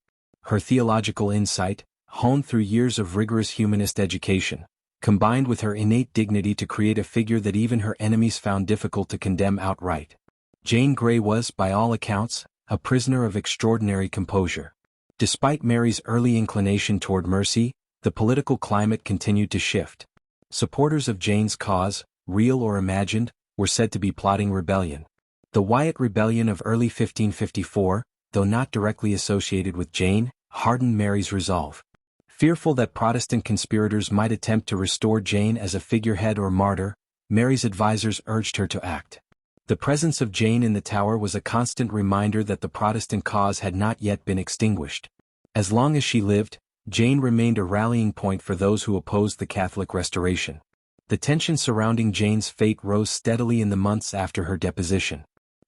Her theological insight, honed through years of rigorous humanist education, combined with her innate dignity to create a figure that even her enemies found difficult to condemn outright. Jane Grey was, by all accounts, a prisoner of extraordinary composure. Despite Mary's early inclination toward mercy, the political climate continued to shift. Supporters of Jane's cause, real or imagined, were said to be plotting rebellion. The Wyatt Rebellion of early 1554, though not directly associated with Jane, hardened Mary's resolve. Fearful that Protestant conspirators might attempt to restore Jane as a figurehead or martyr, Mary's advisers urged her to act. The presence of Jane in the Tower was a constant reminder that the Protestant cause had not yet been extinguished. As long as she lived, Jane remained a rallying point for those who opposed the Catholic Restoration. The tension surrounding Jane's fate rose steadily in the months after her deposition.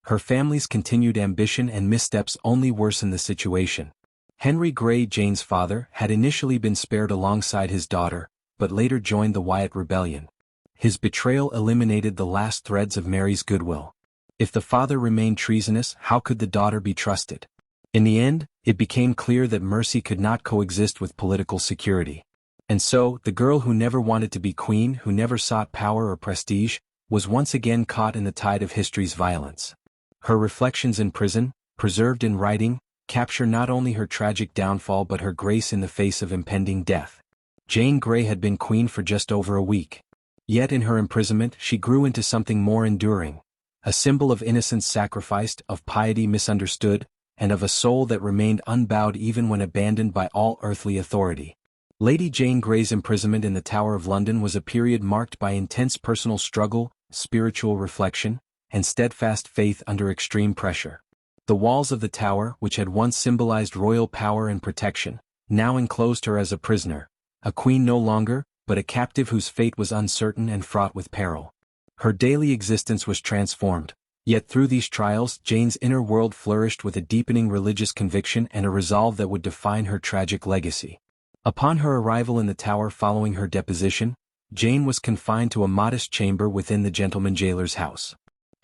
Her family's continued ambition and missteps only worsened the situation. Henry Grey, Jane's father, had initially been spared alongside his daughter, but later joined the Wyatt Rebellion. His betrayal eliminated the last threads of Mary's goodwill. If the father remained treasonous, how could the daughter be trusted? In the end, it became clear that mercy could not coexist with political security. And so, the girl who never wanted to be queen, who never sought power or prestige, was once again caught in the tide of history's violence. Her reflections in prison, preserved in writing, capture not only her tragic downfall but her grace in the face of impending death. Jane Grey had been queen for just over a week. Yet in her imprisonment she grew into something more enduring, a symbol of innocence sacrificed, of piety misunderstood, and of a soul that remained unbowed even when abandoned by all earthly authority. Lady Jane Grey's imprisonment in the Tower of London was a period marked by intense personal struggle, spiritual reflection, and steadfast faith under extreme pressure. The walls of the Tower, which had once symbolized royal power and protection, now enclosed her as a prisoner, a queen no longer, but a captive whose fate was uncertain and fraught with peril. Her daily existence was transformed, yet through these trials Jane's inner world flourished with a deepening religious conviction and a resolve that would define her tragic legacy. Upon her arrival in the Tower following her deposition, Jane was confined to a modest chamber within the gentleman jailer's house.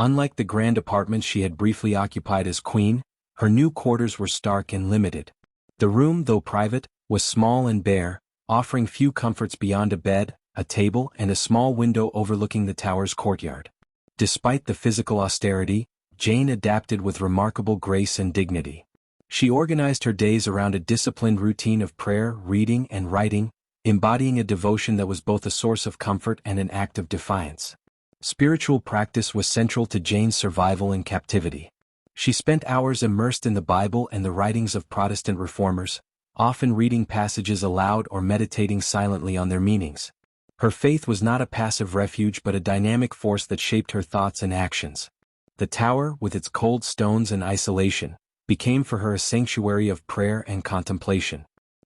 Unlike the grand apartments she had briefly occupied as queen, her new quarters were stark and limited. The room, though private, was small and bare, offering few comforts beyond a bed, a table, and a small window overlooking the Tower's courtyard. Despite the physical austerity, Jane adapted with remarkable grace and dignity. She organized her days around a disciplined routine of prayer, reading, and writing, embodying a devotion that was both a source of comfort and an act of defiance. Spiritual practice was central to Jane's survival in captivity. She spent hours immersed in the Bible and the writings of Protestant reformers, often reading passages aloud or meditating silently on their meanings. Her faith was not a passive refuge but a dynamic force that shaped her thoughts and actions. The Tower, with its cold stones and isolation, became for her a sanctuary of prayer and contemplation.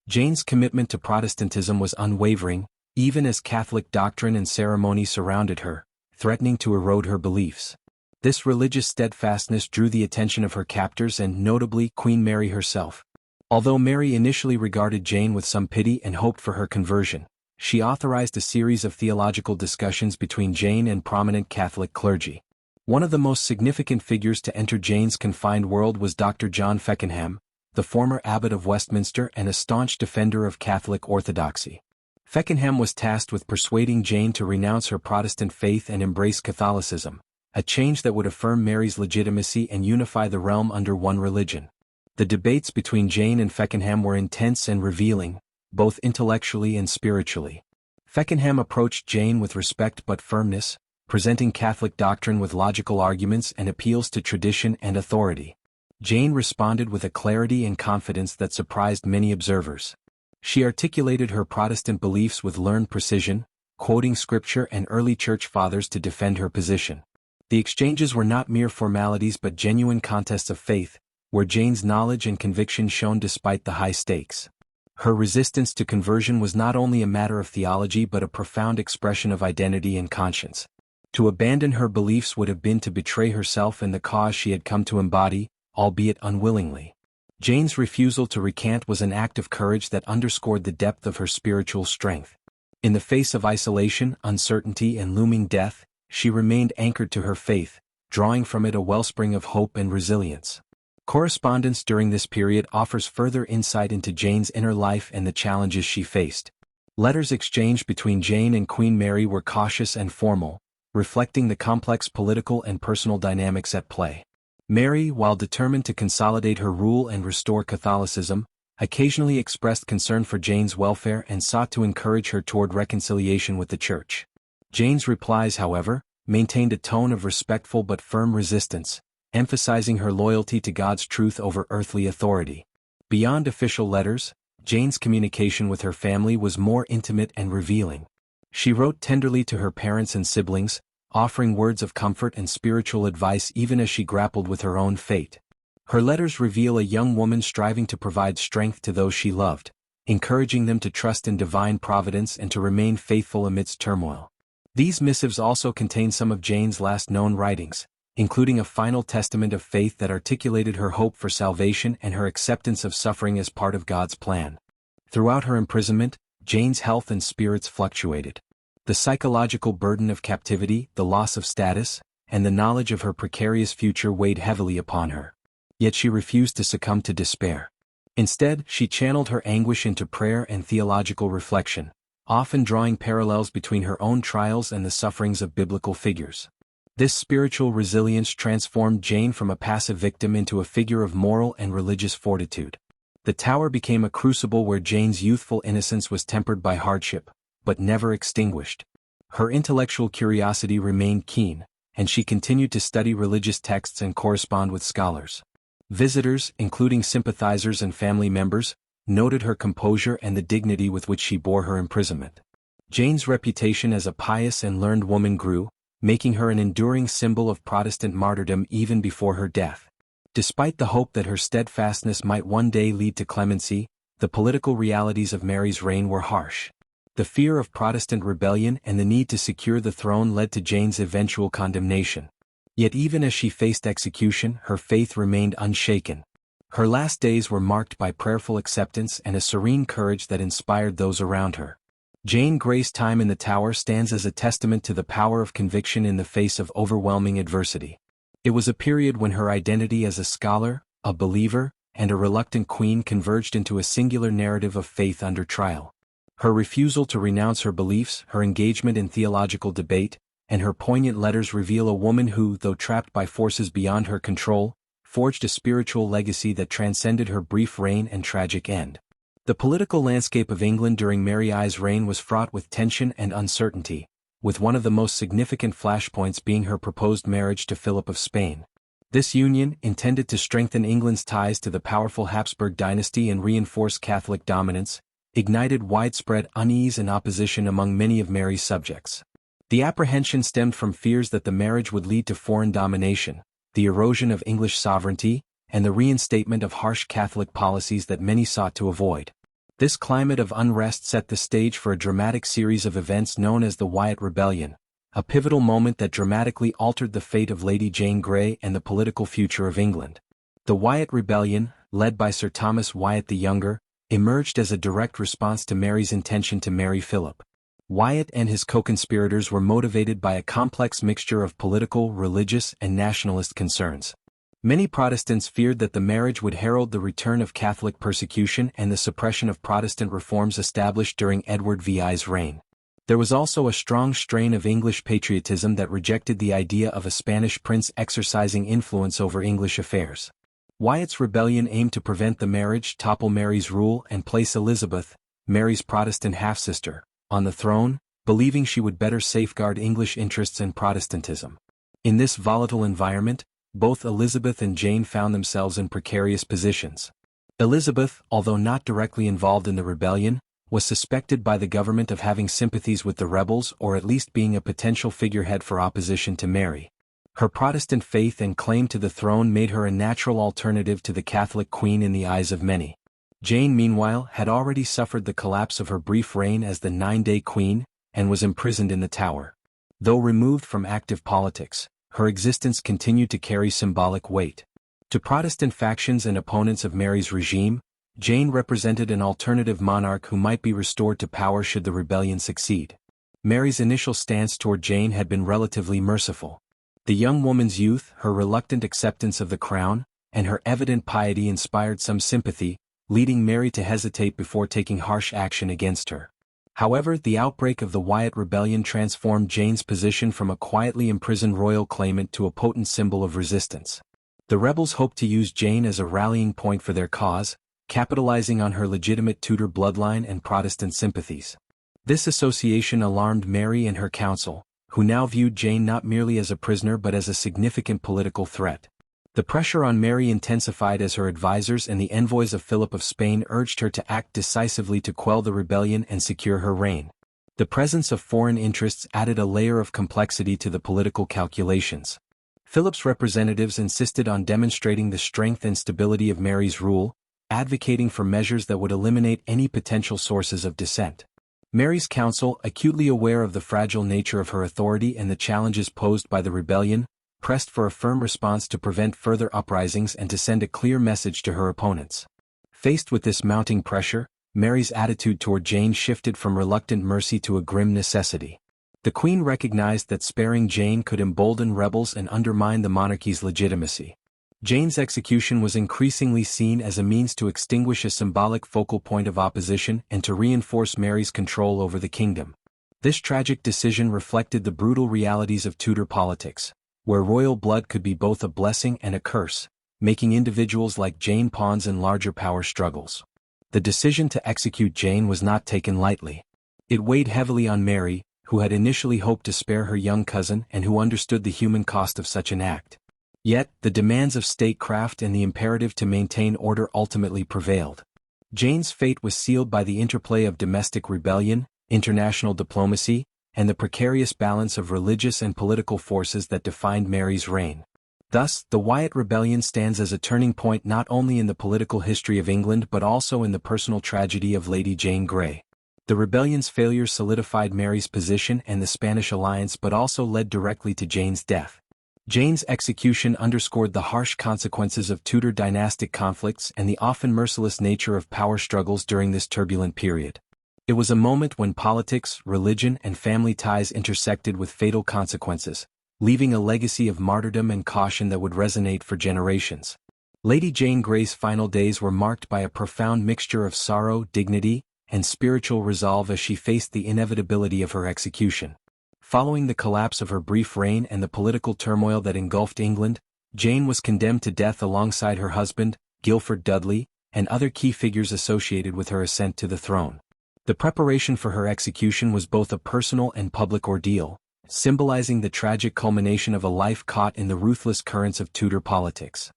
Jane's commitment to Protestantism was unwavering, even as Catholic doctrine and ceremony surrounded her, threatening to erode her beliefs. This religious steadfastness drew the attention of her captors and notably Queen Mary herself. Although Mary initially regarded Jane with some pity and hoped for her conversion, she authorized a series of theological discussions between Jane and prominent Catholic clergy. One of the most significant figures to enter Jane's confined world was Dr. John Feckenham, the former abbot of Westminster and a staunch defender of Catholic orthodoxy. Feckenham was tasked with persuading Jane to renounce her Protestant faith and embrace Catholicism, a change that would affirm Mary's legitimacy and unify the realm under one religion. The debates between Jane and Feckenham were intense and revealing, both intellectually and spiritually. Feckenham approached Jane with respect but firmness, presenting Catholic doctrine with logical arguments and appeals to tradition and authority. Jane responded with a clarity and confidence that surprised many observers. She articulated her Protestant beliefs with learned precision, quoting scripture and early church fathers to defend her position. The exchanges were not mere formalities but genuine contests of faith, where Jane's knowledge and conviction shone despite the high stakes. Her resistance to conversion was not only a matter of theology but a profound expression of identity and conscience. To abandon her beliefs would have been to betray herself and the cause she had come to embody, albeit unwillingly. Jane's refusal to recant was an act of courage that underscored the depth of her spiritual strength. In the face of isolation, uncertainty, and looming death, she remained anchored to her faith, drawing from it a wellspring of hope and resilience. Correspondence during this period offers further insight into Jane's inner life and the challenges she faced. Letters exchanged between Jane and Queen Mary were cautious and formal, reflecting the complex political and personal dynamics at play. Mary, while determined to consolidate her rule and restore Catholicism, occasionally expressed concern for Jane's welfare and sought to encourage her toward reconciliation with the Church. Jane's replies, however, maintained a tone of respectful but firm resistance, emphasizing her loyalty to God's truth over earthly authority. Beyond official letters, Jane's communication with her family was more intimate and revealing. She wrote tenderly to her parents and siblings, offering words of comfort and spiritual advice even as she grappled with her own fate. Her letters reveal a young woman striving to provide strength to those she loved, encouraging them to trust in divine providence and to remain faithful amidst turmoil. These missives also contain some of Jane's last known writings, including a final testament of faith that articulated her hope for salvation and her acceptance of suffering as part of God's plan. Throughout her imprisonment, Jane's health and spirits fluctuated. The psychological burden of captivity, the loss of status, and the knowledge of her precarious future weighed heavily upon her. Yet she refused to succumb to despair. Instead, she channeled her anguish into prayer and theological reflection, often drawing parallels between her own trials and the sufferings of biblical figures. This spiritual resilience transformed Jane from a passive victim into a figure of moral and religious fortitude. The Tower became a crucible where Jane's youthful innocence was tempered by hardship, but never extinguished. Her intellectual curiosity remained keen, and she continued to study religious texts and correspond with scholars. Visitors, including sympathizers and family members, noted her composure and the dignity with which she bore her imprisonment. Jane's reputation as a pious and learned woman grew, making her an enduring symbol of Protestant martyrdom even before her death. Despite the hope that her steadfastness might one day lead to clemency, the political realities of Mary's reign were harsh. The fear of Protestant rebellion and the need to secure the throne led to Jane's eventual condemnation. Yet even as she faced execution, her faith remained unshaken. Her last days were marked by prayerful acceptance and a serene courage that inspired those around her. Jane Grey's time in the Tower stands as a testament to the power of conviction in the face of overwhelming adversity. It was a period when her identity as a scholar, a believer, and a reluctant queen converged into a singular narrative of faith under trial. Her refusal to renounce her beliefs, her engagement in theological debate, and her poignant letters reveal a woman who, though trapped by forces beyond her control, forged a spiritual legacy that transcended her brief reign and tragic end. The political landscape of England during Mary I's reign was fraught with tension and uncertainty, with one of the most significant flashpoints being her proposed marriage to Philip of Spain. This union, intended to strengthen England's ties to the powerful Habsburg dynasty and reinforce Catholic dominance, ignited widespread unease and opposition among many of Mary's subjects. The apprehension stemmed from fears that the marriage would lead to foreign domination, the erosion of English sovereignty, and the reinstatement of harsh Catholic policies that many sought to avoid. This climate of unrest set the stage for a dramatic series of events known as the Wyatt Rebellion, a pivotal moment that dramatically altered the fate of Lady Jane Grey and the political future of England. The Wyatt Rebellion, led by Sir Thomas Wyatt the Younger, emerged as a direct response to Mary's intention to marry Philip. Wyatt and his co-conspirators were motivated by a complex mixture of political, religious, and nationalist concerns. Many Protestants feared that the marriage would herald the return of Catholic persecution and the suppression of Protestant reforms established during Edward VI's reign. There was also a strong strain of English patriotism that rejected the idea of a Spanish prince exercising influence over English affairs. Wyatt's rebellion aimed to prevent the marriage, topple Mary's rule, and place Elizabeth, Mary's Protestant half-sister, on the throne, believing she would better safeguard English interests and Protestantism. In this volatile environment, both Elizabeth and Jane found themselves in precarious positions. Elizabeth, although not directly involved in the rebellion, was suspected by the government of having sympathies with the rebels or at least being a potential figurehead for opposition to Mary. Her Protestant faith and claim to the throne made her a natural alternative to the Catholic queen in the eyes of many. Jane, meanwhile, had already suffered the collapse of her brief reign as the 9-day queen, and was imprisoned in the Tower. Though removed from active politics, her existence continued to carry symbolic weight. To Protestant factions and opponents of Mary's regime, Jane represented an alternative monarch who might be restored to power should the rebellion succeed. Mary's initial stance toward Jane had been relatively merciful. The young woman's youth, her reluctant acceptance of the crown, and her evident piety inspired some sympathy, leading Mary to hesitate before taking harsh action against her. However, the outbreak of the Wyatt Rebellion transformed Jane's position from a quietly imprisoned royal claimant to a potent symbol of resistance. The rebels hoped to use Jane as a rallying point for their cause, capitalizing on her legitimate Tudor bloodline and Protestant sympathies. This association alarmed Mary and her council, who now viewed Jane not merely as a prisoner but as a significant political threat. The pressure on Mary intensified as her advisors and the envoys of Philip of Spain urged her to act decisively to quell the rebellion and secure her reign. The presence of foreign interests added a layer of complexity to the political calculations. Philip's representatives insisted on demonstrating the strength and stability of Mary's rule, advocating for measures that would eliminate any potential sources of dissent. Mary's council, acutely aware of the fragile nature of her authority and the challenges posed by the rebellion, pressed for a firm response to prevent further uprisings and to send a clear message to her opponents. Faced with this mounting pressure, Mary's attitude toward Jane shifted from reluctant mercy to a grim necessity. The Queen recognized that sparing Jane could embolden rebels and undermine the monarchy's legitimacy. Jane's execution was increasingly seen as a means to extinguish a symbolic focal point of opposition and to reinforce Mary's control over the kingdom. This tragic decision reflected the brutal realities of Tudor politics, where royal blood could be both a blessing and a curse, making individuals like Jane pawns in larger power struggles. The decision to execute Jane was not taken lightly. It weighed heavily on Mary, who had initially hoped to spare her young cousin and who understood the human cost of such an act. Yet, the demands of statecraft and the imperative to maintain order ultimately prevailed. Jane's fate was sealed by the interplay of domestic rebellion, international diplomacy, and the precarious balance of religious and political forces that defined Mary's reign. Thus, the Wyatt Rebellion stands as a turning point not only in the political history of England but also in the personal tragedy of Lady Jane Grey. The rebellion's failure solidified Mary's position and the Spanish alliance but also led directly to Jane's death. Jane's execution underscored the harsh consequences of Tudor dynastic conflicts and the often merciless nature of power struggles during this turbulent period. It was a moment when politics, religion, and family ties intersected with fatal consequences, leaving a legacy of martyrdom and caution that would resonate for generations. Lady Jane Grey's final days were marked by a profound mixture of sorrow, dignity, and spiritual resolve as she faced the inevitability of her execution. Following the collapse of her brief reign and the political turmoil that engulfed England, Jane was condemned to death alongside her husband, Guilford Dudley, and other key figures associated with her ascent to the throne. The preparation for her execution was both a personal and public ordeal, symbolizing the tragic culmination of a life caught in the ruthless currents of Tudor politics.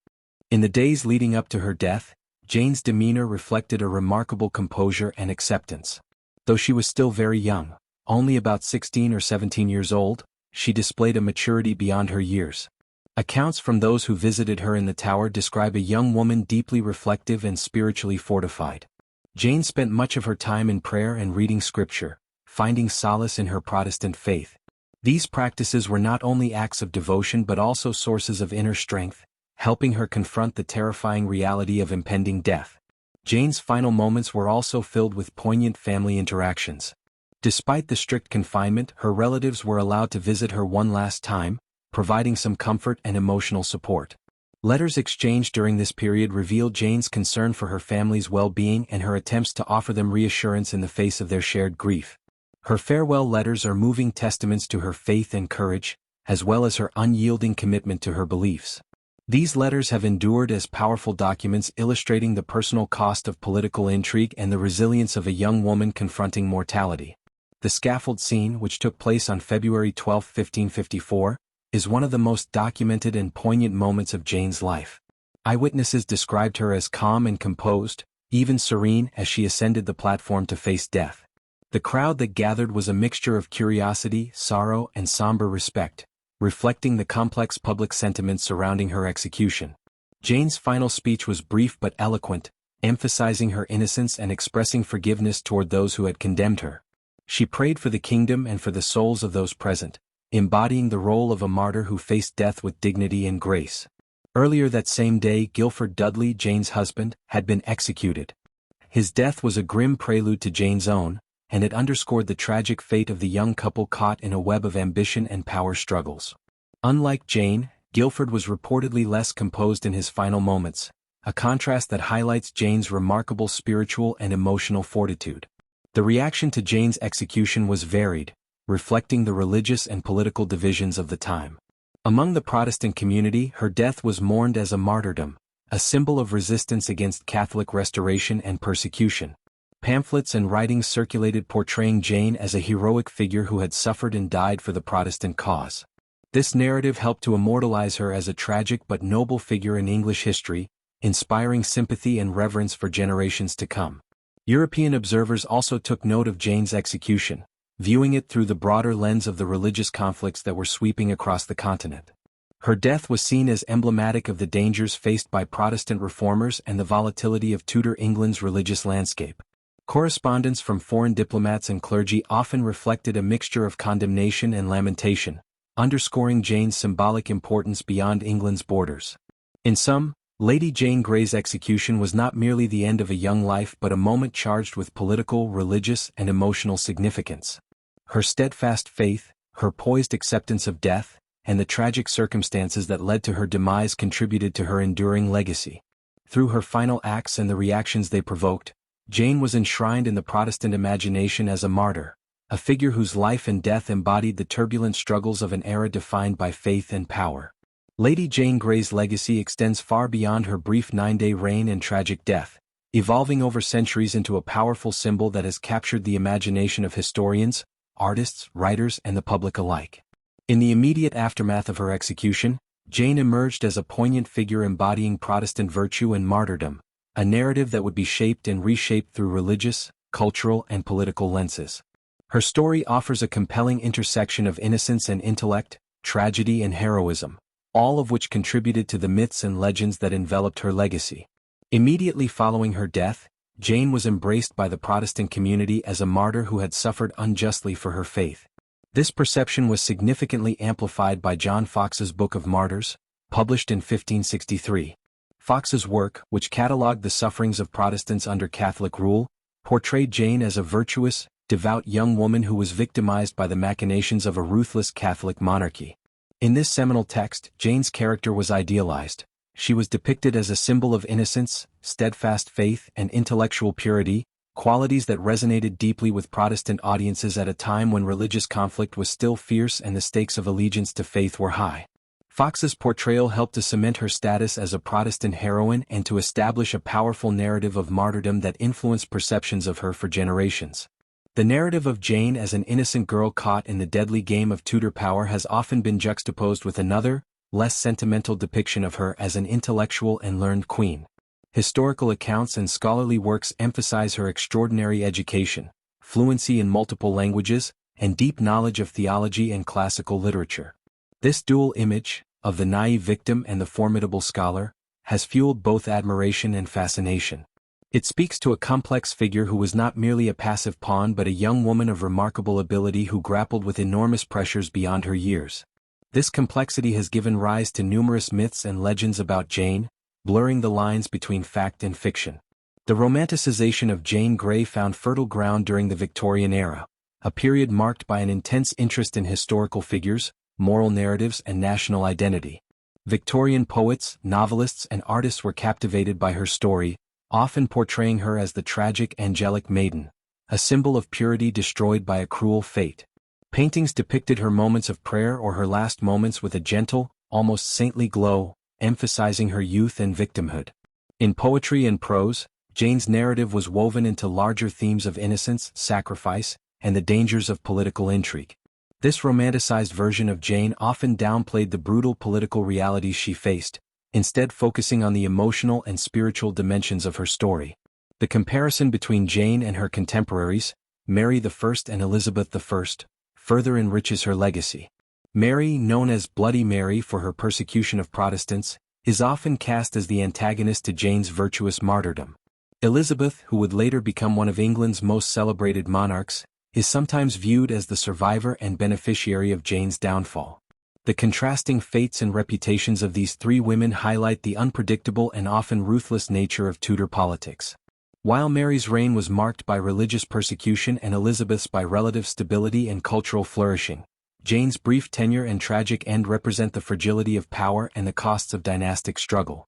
In the days leading up to her death, Jane's demeanor reflected a remarkable composure and acceptance. Though she was still very young, only about 16 or 17 years old, she displayed a maturity beyond her years. Accounts from those who visited her in the Tower describe a young woman deeply reflective and spiritually fortified. Jane spent much of her time in prayer and reading scripture, finding solace in her Protestant faith. These practices were not only acts of devotion but also sources of inner strength, helping her confront the terrifying reality of impending death. Jane's final moments were also filled with poignant family interactions. Despite the strict confinement, her relatives were allowed to visit her one last time, providing some comfort and emotional support. Letters exchanged during this period revealed Jane's concern for her family's well-being and her attempts to offer them reassurance in the face of their shared grief. Her farewell letters are moving testaments to her faith and courage, as well as her unyielding commitment to her beliefs. These letters have endured as powerful documents illustrating the personal cost of political intrigue and the resilience of a young woman confronting mortality. The scaffold scene, which took place on February 12, 1554, is one of the most documented and poignant moments of Jane's life. Eyewitnesses described her as calm and composed, even serene as she ascended the platform to face death. The crowd that gathered was a mixture of curiosity, sorrow, and somber respect, reflecting the complex public sentiment surrounding her execution. Jane's final speech was brief but eloquent, emphasizing her innocence and expressing forgiveness toward those who had condemned her. She prayed for the kingdom and for the souls of those present, embodying the role of a martyr who faced death with dignity and grace. Earlier that same day, Guilford Dudley, Jane's husband, had been executed. His death was a grim prelude to Jane's own, and it underscored the tragic fate of the young couple caught in a web of ambition and power struggles. Unlike Jane, Guilford was reportedly less composed in his final moments, a contrast that highlights Jane's remarkable spiritual and emotional fortitude. The reaction to Jane's execution was varied, reflecting the religious and political divisions of the time. Among the Protestant community, her death was mourned as a martyrdom, a symbol of resistance against Catholic restoration and persecution. Pamphlets and writings circulated portraying Jane as a heroic figure who had suffered and died for the Protestant cause. This narrative helped to immortalize her as a tragic but noble figure in English history, inspiring sympathy and reverence for generations to come. European observers also took note of Jane's execution, viewing it through the broader lens of the religious conflicts that were sweeping across the continent. Her death was seen as emblematic of the dangers faced by Protestant reformers and the volatility of Tudor England's religious landscape. Correspondence from foreign diplomats and clergy often reflected a mixture of condemnation and lamentation, underscoring Jane's symbolic importance beyond England's borders. In sum, Lady Jane Grey's execution was not merely the end of a young life but a moment charged with political, religious, and emotional significance. Her steadfast faith, her poised acceptance of death, and the tragic circumstances that led to her demise contributed to her enduring legacy. Through her final acts and the reactions they provoked, Jane was enshrined in the Protestant imagination as a martyr, a figure whose life and death embodied the turbulent struggles of an era defined by faith and power. Lady Jane Grey's legacy extends far beyond her brief 9-day reign and tragic death, evolving over centuries into a powerful symbol that has captured the imagination of historians, artists, writers, and the public alike. In the immediate aftermath of her execution, Jane emerged as a poignant figure embodying Protestant virtue and martyrdom, a narrative that would be shaped and reshaped through religious, cultural, and political lenses. Her story offers a compelling intersection of innocence and intellect, tragedy and heroism, all of which contributed to the myths and legends that enveloped her legacy. Immediately following her death, Jane was embraced by the Protestant community as a martyr who had suffered unjustly for her faith. This perception was significantly amplified by John Foxe's Book of Martyrs, published in 1563. Foxe's work, which catalogued the sufferings of Protestants under Catholic rule, portrayed Jane as a virtuous, devout young woman who was victimized by the machinations of a ruthless Catholic monarchy. In this seminal text, Jane's character was idealized. She was depicted as a symbol of innocence, steadfast faith, and intellectual purity, qualities that resonated deeply with Protestant audiences at a time when religious conflict was still fierce and the stakes of allegiance to faith were high. Foxe's portrayal helped to cement her status as a Protestant heroine and to establish a powerful narrative of martyrdom that influenced perceptions of her for generations. The narrative of Jane as an innocent girl caught in the deadly game of Tudor power has often been juxtaposed with another, less sentimental depiction of her as an intellectual and learned queen. Historical accounts and scholarly works emphasize her extraordinary education, fluency in multiple languages, and deep knowledge of theology and classical literature. This dual image, of the naive victim and the formidable scholar, has fueled both admiration and fascination. It speaks to a complex figure who was not merely a passive pawn but a young woman of remarkable ability who grappled with enormous pressures beyond her years. This complexity has given rise to numerous myths and legends about Jane, blurring the lines between fact and fiction. The romanticization of Jane Grey found fertile ground during the Victorian era, a period marked by an intense interest in historical figures, moral narratives, and national identity. Victorian poets, novelists, and artists were captivated by her story, often portraying her as the tragic angelic maiden, a symbol of purity destroyed by a cruel fate. Paintings depicted her moments of prayer or her last moments with a gentle, almost saintly glow, emphasizing her youth and victimhood. In poetry and prose, Jane's narrative was woven into larger themes of innocence, sacrifice, and the dangers of political intrigue. This romanticized version of Jane often downplayed the brutal political realities she faced, instead focusing on the emotional and spiritual dimensions of her story. The comparison between Jane and her contemporaries, Mary I and Elizabeth I, further enriches her legacy. Mary, known as Bloody Mary for her persecution of Protestants, is often cast as the antagonist to Jane's virtuous martyrdom. Elizabeth, who would later become one of England's most celebrated monarchs, is sometimes viewed as the survivor and beneficiary of Jane's downfall. The contrasting fates and reputations of these three women highlight the unpredictable and often ruthless nature of Tudor politics. While Mary's reign was marked by religious persecution and Elizabeth's by relative stability and cultural flourishing, Jane's brief tenure and tragic end represent the fragility of power and the costs of dynastic struggle.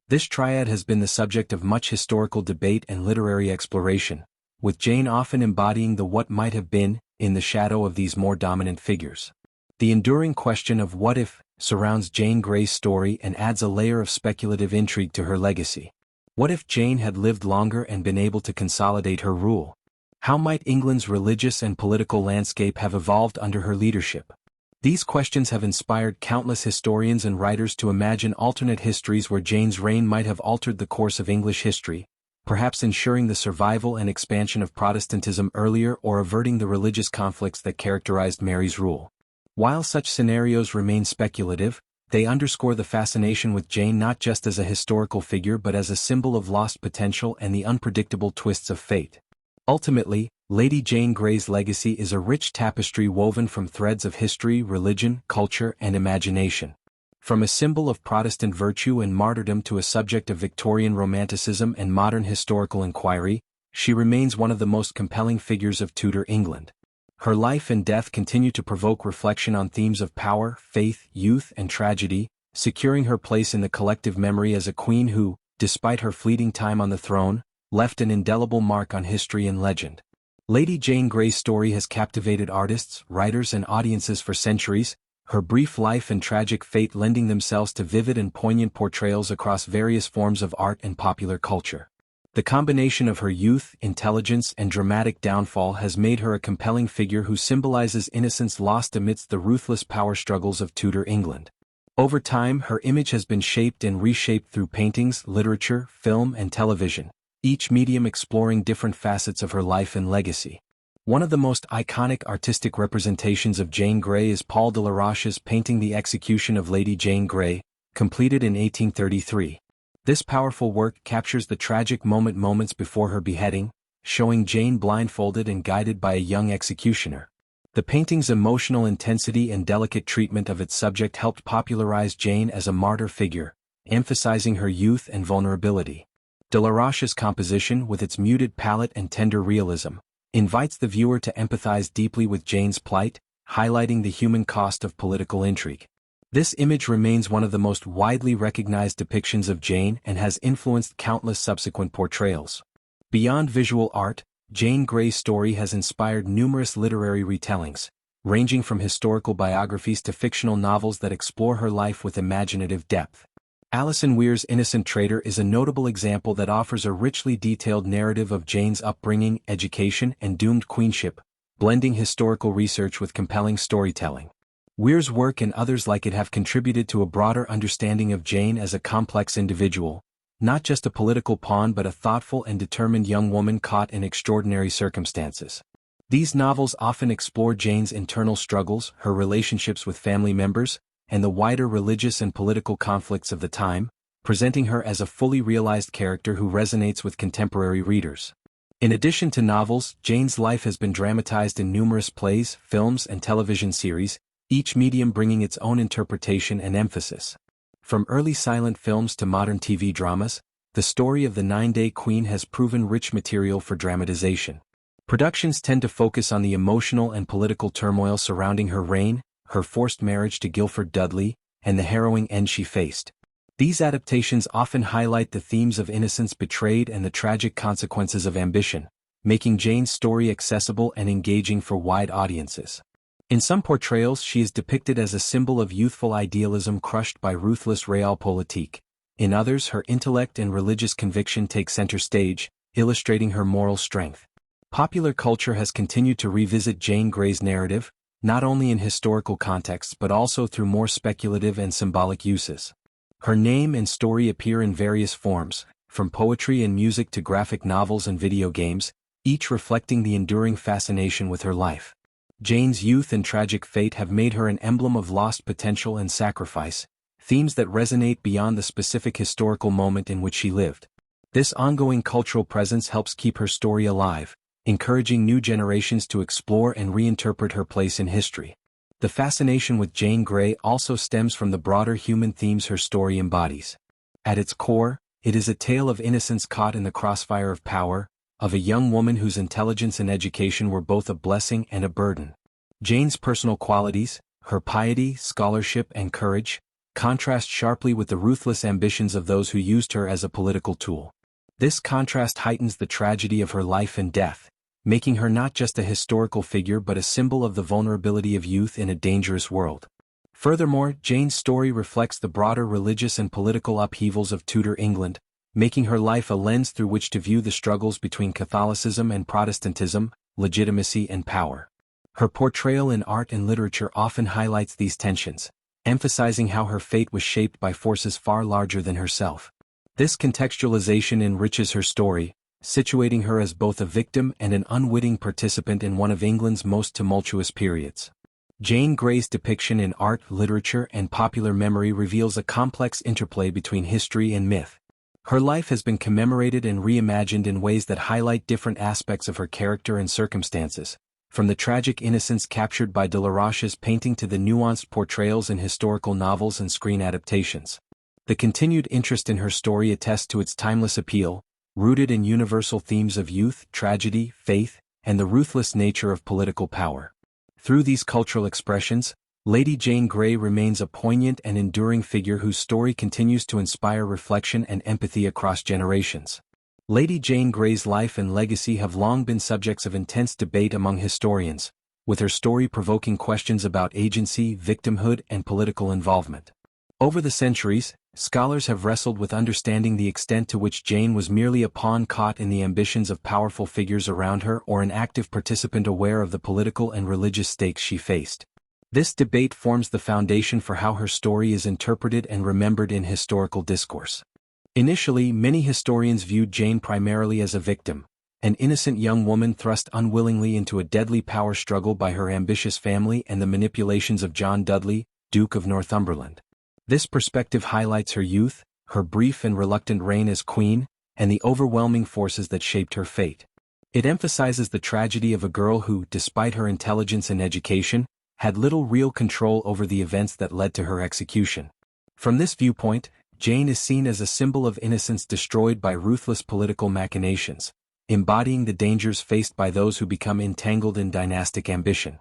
This triad has been the subject of much historical debate and literary exploration, with Jane often embodying the what might have been, in the shadow of these more dominant figures. The enduring question of what if surrounds Jane Grey's story and adds a layer of speculative intrigue to her legacy. What if Jane had lived longer and been able to consolidate her rule? How might England's religious and political landscape have evolved under her leadership? These questions have inspired countless historians and writers to imagine alternate histories where Jane's reign might have altered the course of English history, perhaps ensuring the survival and expansion of Protestantism earlier or averting the religious conflicts that characterized Mary's rule. While such scenarios remain speculative, they underscore the fascination with Jane not just as a historical figure but as a symbol of lost potential and the unpredictable twists of fate. Ultimately, Lady Jane Grey's legacy is a rich tapestry woven from threads of history, religion, culture, and imagination. From a symbol of Protestant virtue and martyrdom to a subject of Victorian romanticism and modern historical inquiry, she remains one of the most compelling figures of Tudor England. Her life and death continue to provoke reflection on themes of power, faith, youth, and tragedy, securing her place in the collective memory as a queen who, despite her fleeting time on the throne, left an indelible mark on history and legend. Lady Jane Grey's story has captivated artists, writers, and audiences for centuries, her brief life and tragic fate lending themselves to vivid and poignant portrayals across various forms of art and popular culture. The combination of her youth, intelligence, and dramatic downfall has made her a compelling figure who symbolizes innocence lost amidst the ruthless power struggles of Tudor England. Over time, her image has been shaped and reshaped through paintings, literature, film, and television, each medium exploring different facets of her life and legacy. One of the most iconic artistic representations of Jane Grey is Paul de la Roche's painting The Execution of Lady Jane Grey, completed in 1833. This powerful work captures the tragic moments before her beheading, showing Jane blindfolded and guided by a young executioner. The painting's emotional intensity and delicate treatment of its subject helped popularize Jane as a martyr figure, emphasizing her youth and vulnerability. De la Roche's composition, with its muted palette and tender realism, invites the viewer to empathize deeply with Jane's plight, highlighting the human cost of political intrigue. This image remains one of the most widely recognized depictions of Jane and has influenced countless subsequent portrayals. Beyond visual art, Jane Grey's story has inspired numerous literary retellings, ranging from historical biographies to fictional novels that explore her life with imaginative depth. Alison Weir's Innocent Traitor is a notable example that offers a richly detailed narrative of Jane's upbringing, education, and doomed queenship, blending historical research with compelling storytelling. Weir's work and others like it have contributed to a broader understanding of Jane as a complex individual, not just a political pawn but a thoughtful and determined young woman caught in extraordinary circumstances. These novels often explore Jane's internal struggles, her relationships with family members, and the wider religious and political conflicts of the time, presenting her as a fully realized character who resonates with contemporary readers. In addition to novels, Jane's life has been dramatized in numerous plays, films, and television series, each medium bringing its own interpretation and emphasis. From early silent films to modern TV dramas, the story of the 9-Day Queen has proven rich material for dramatization. Productions tend to focus on the emotional and political turmoil surrounding her reign, her forced marriage to Guilford Dudley, and the harrowing end she faced. These adaptations often highlight the themes of innocence betrayed and the tragic consequences of ambition, making Jane's story accessible and engaging for wide audiences. In some portrayals, she is depicted as a symbol of youthful idealism crushed by ruthless realpolitik. In others, her intellect and religious conviction take center stage, illustrating her moral strength. Popular culture has continued to revisit Jane Grey's narrative, not only in historical contexts but also through more speculative and symbolic uses. Her name and story appear in various forms, from poetry and music to graphic novels and video games, each reflecting the enduring fascination with her life. Jane's youth and tragic fate have made her an emblem of lost potential and sacrifice, themes that resonate beyond the specific historical moment in which she lived. This ongoing cultural presence helps keep her story alive, encouraging new generations to explore and reinterpret her place in history. The fascination with Jane Grey also stems from the broader human themes her story embodies. At its core, it is a tale of innocence caught in the crossfire of power, of a young woman whose intelligence and education were both a blessing and a burden. Jane's personal qualities, her piety, scholarship, and courage, contrast sharply with the ruthless ambitions of those who used her as a political tool. This contrast heightens the tragedy of her life and death, making her not just a historical figure but a symbol of the vulnerability of youth in a dangerous world. Furthermore, Jane's story reflects the broader religious and political upheavals of Tudor England, making her life a lens through which to view the struggles between Catholicism and Protestantism, legitimacy and power. Her portrayal in art and literature often highlights these tensions, emphasizing how her fate was shaped by forces far larger than herself. This contextualization enriches her story, situating her as both a victim and an unwitting participant in one of England's most tumultuous periods. Jane Grey's depiction in art, literature, and popular memory reveals a complex interplay between history and myth. Her life has been commemorated and reimagined in ways that highlight different aspects of her character and circumstances, from the tragic innocence captured by de la Roche's painting to the nuanced portrayals in historical novels and screen adaptations. The continued interest in her story attests to its timeless appeal, rooted in universal themes of youth, tragedy, faith, and the ruthless nature of political power. Through these cultural expressions, Lady Jane Grey remains a poignant and enduring figure whose story continues to inspire reflection and empathy across generations. Lady Jane Grey's life and legacy have long been subjects of intense debate among historians, with her story provoking questions about agency, victimhood, and political involvement. Over the centuries, scholars have wrestled with understanding the extent to which Jane was merely a pawn caught in the ambitions of powerful figures around her or an active participant aware of the political and religious stakes she faced. This debate forms the foundation for how her story is interpreted and remembered in historical discourse. Initially, many historians viewed Jane primarily as a victim, an innocent young woman thrust unwillingly into a deadly power struggle by her ambitious family and the manipulations of John Dudley, Duke of Northumberland. This perspective highlights her youth, her brief and reluctant reign as queen, and the overwhelming forces that shaped her fate. It emphasizes the tragedy of a girl who, despite her intelligence and education, had little real control over the events that led to her execution. From this viewpoint, Jane is seen as a symbol of innocence destroyed by ruthless political machinations, embodying the dangers faced by those who become entangled in dynastic ambition.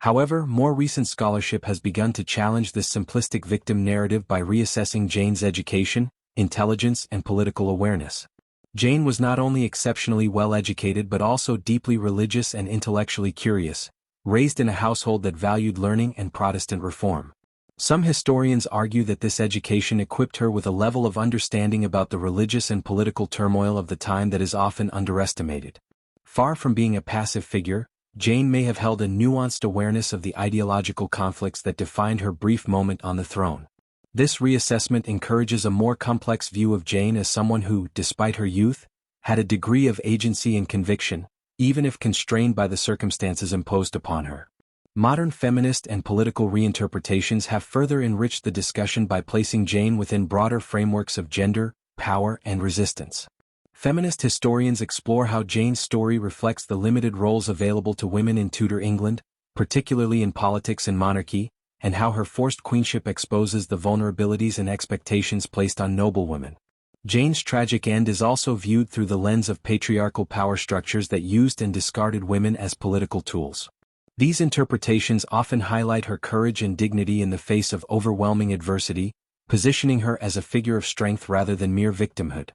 However, more recent scholarship has begun to challenge this simplistic victim narrative by reassessing Jane's education, intelligence, and political awareness. Jane was not only exceptionally well educated but also deeply religious and intellectually curious, raised in a household that valued learning and Protestant reform. Some historians argue that this education equipped her with a level of understanding about the religious and political turmoil of the time that is often underestimated. Far from being a passive figure, Jane may have held a nuanced awareness of the ideological conflicts that defined her brief moment on the throne. This reassessment encourages a more complex view of Jane as someone who, despite her youth, had a degree of agency and conviction, even if constrained by the circumstances imposed upon her. Modern feminist and political reinterpretations have further enriched the discussion by placing Jane within broader frameworks of gender, power, and resistance. Feminist historians explore how Jane's story reflects the limited roles available to women in Tudor England, particularly in politics and monarchy, and how her forced queenship exposes the vulnerabilities and expectations placed on noblewomen. Jane's tragic end is also viewed through the lens of patriarchal power structures that used and discarded women as political tools. These interpretations often highlight her courage and dignity in the face of overwhelming adversity, positioning her as a figure of strength rather than mere victimhood.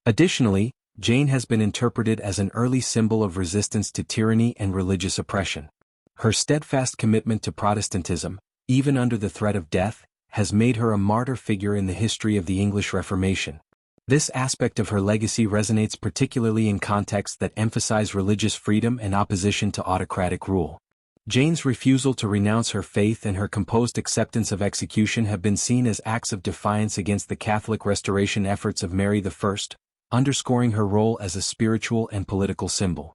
Additionally, Jane has been interpreted as an early symbol of resistance to tyranny and religious oppression. Her steadfast commitment to Protestantism, even under the threat of death, has made her a martyr figure in the history of the English Reformation. This aspect of her legacy resonates particularly in contexts that emphasize religious freedom and opposition to autocratic rule. Jane's refusal to renounce her faith and her composed acceptance of execution have been seen as acts of defiance against the Catholic restoration efforts of Mary I, underscoring her role as a spiritual and political symbol.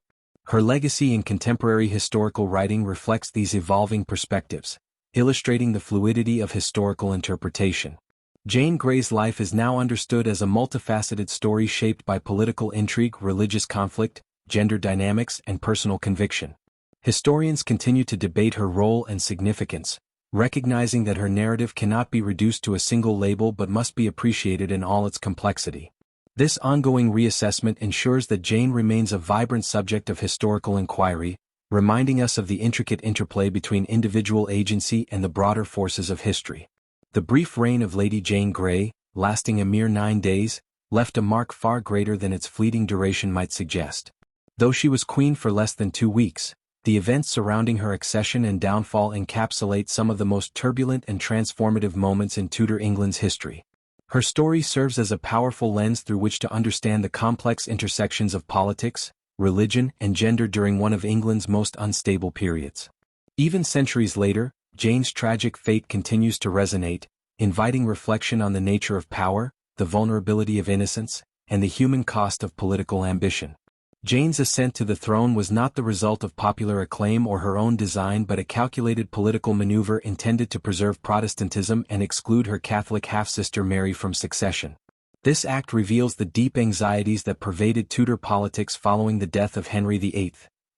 Her legacy in contemporary historical writing reflects these evolving perspectives, illustrating the fluidity of historical interpretation. Jane Grey's life is now understood as a multifaceted story shaped by political intrigue, religious conflict, gender dynamics, and personal conviction. Historians continue to debate her role and significance, recognizing that her narrative cannot be reduced to a single label but must be appreciated in all its complexity. This ongoing reassessment ensures that Jane remains a vibrant subject of historical inquiry, reminding us of the intricate interplay between individual agency and the broader forces of history. The brief reign of Lady Jane Grey, lasting a mere 9 days, left a mark far greater than its fleeting duration might suggest. Though she was queen for less than 2 weeks, the events surrounding her accession and downfall encapsulate some of the most turbulent and transformative moments in Tudor England's history. Her story serves as a powerful lens through which to understand the complex intersections of politics, religion, and gender during one of England's most unstable periods. Even centuries later, Jane's tragic fate continues to resonate, inviting reflection on the nature of power, the vulnerability of innocence, and the human cost of political ambition. Jane's ascent to the throne was not the result of popular acclaim or her own design but a calculated political maneuver intended to preserve Protestantism and exclude her Catholic half-sister Mary from succession. This act reveals the deep anxieties that pervaded Tudor politics following the death of Henry VIII,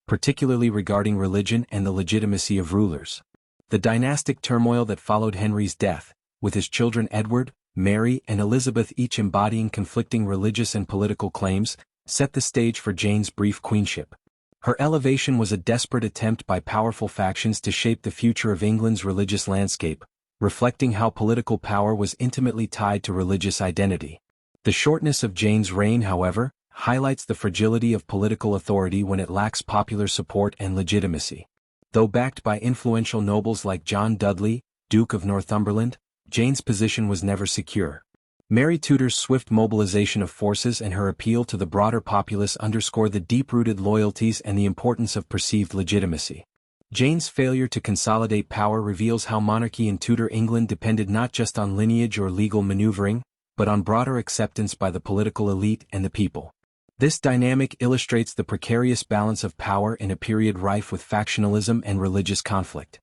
particularly regarding religion and the legitimacy of rulers. The dynastic turmoil that followed Henry's death, with his children Edward, Mary, and Elizabeth each embodying conflicting religious and political claims, set the stage for Jane's brief queenship. Her elevation was a desperate attempt by powerful factions to shape the future of England's religious landscape, reflecting how political power was intimately tied to religious identity. The shortness of Jane's reign, however, highlights the fragility of political authority when it lacks popular support and legitimacy. Though backed by influential nobles like John Dudley, Duke of Northumberland, Jane's position was never secure. Mary Tudor's swift mobilization of forces and her appeal to the broader populace underscore the deep-rooted loyalties and the importance of perceived legitimacy. Jane's failure to consolidate power reveals how monarchy in Tudor England depended not just on lineage or legal maneuvering, but on broader acceptance by the political elite and the people. This dynamic illustrates the precarious balance of power in a period rife with factionalism and religious conflict.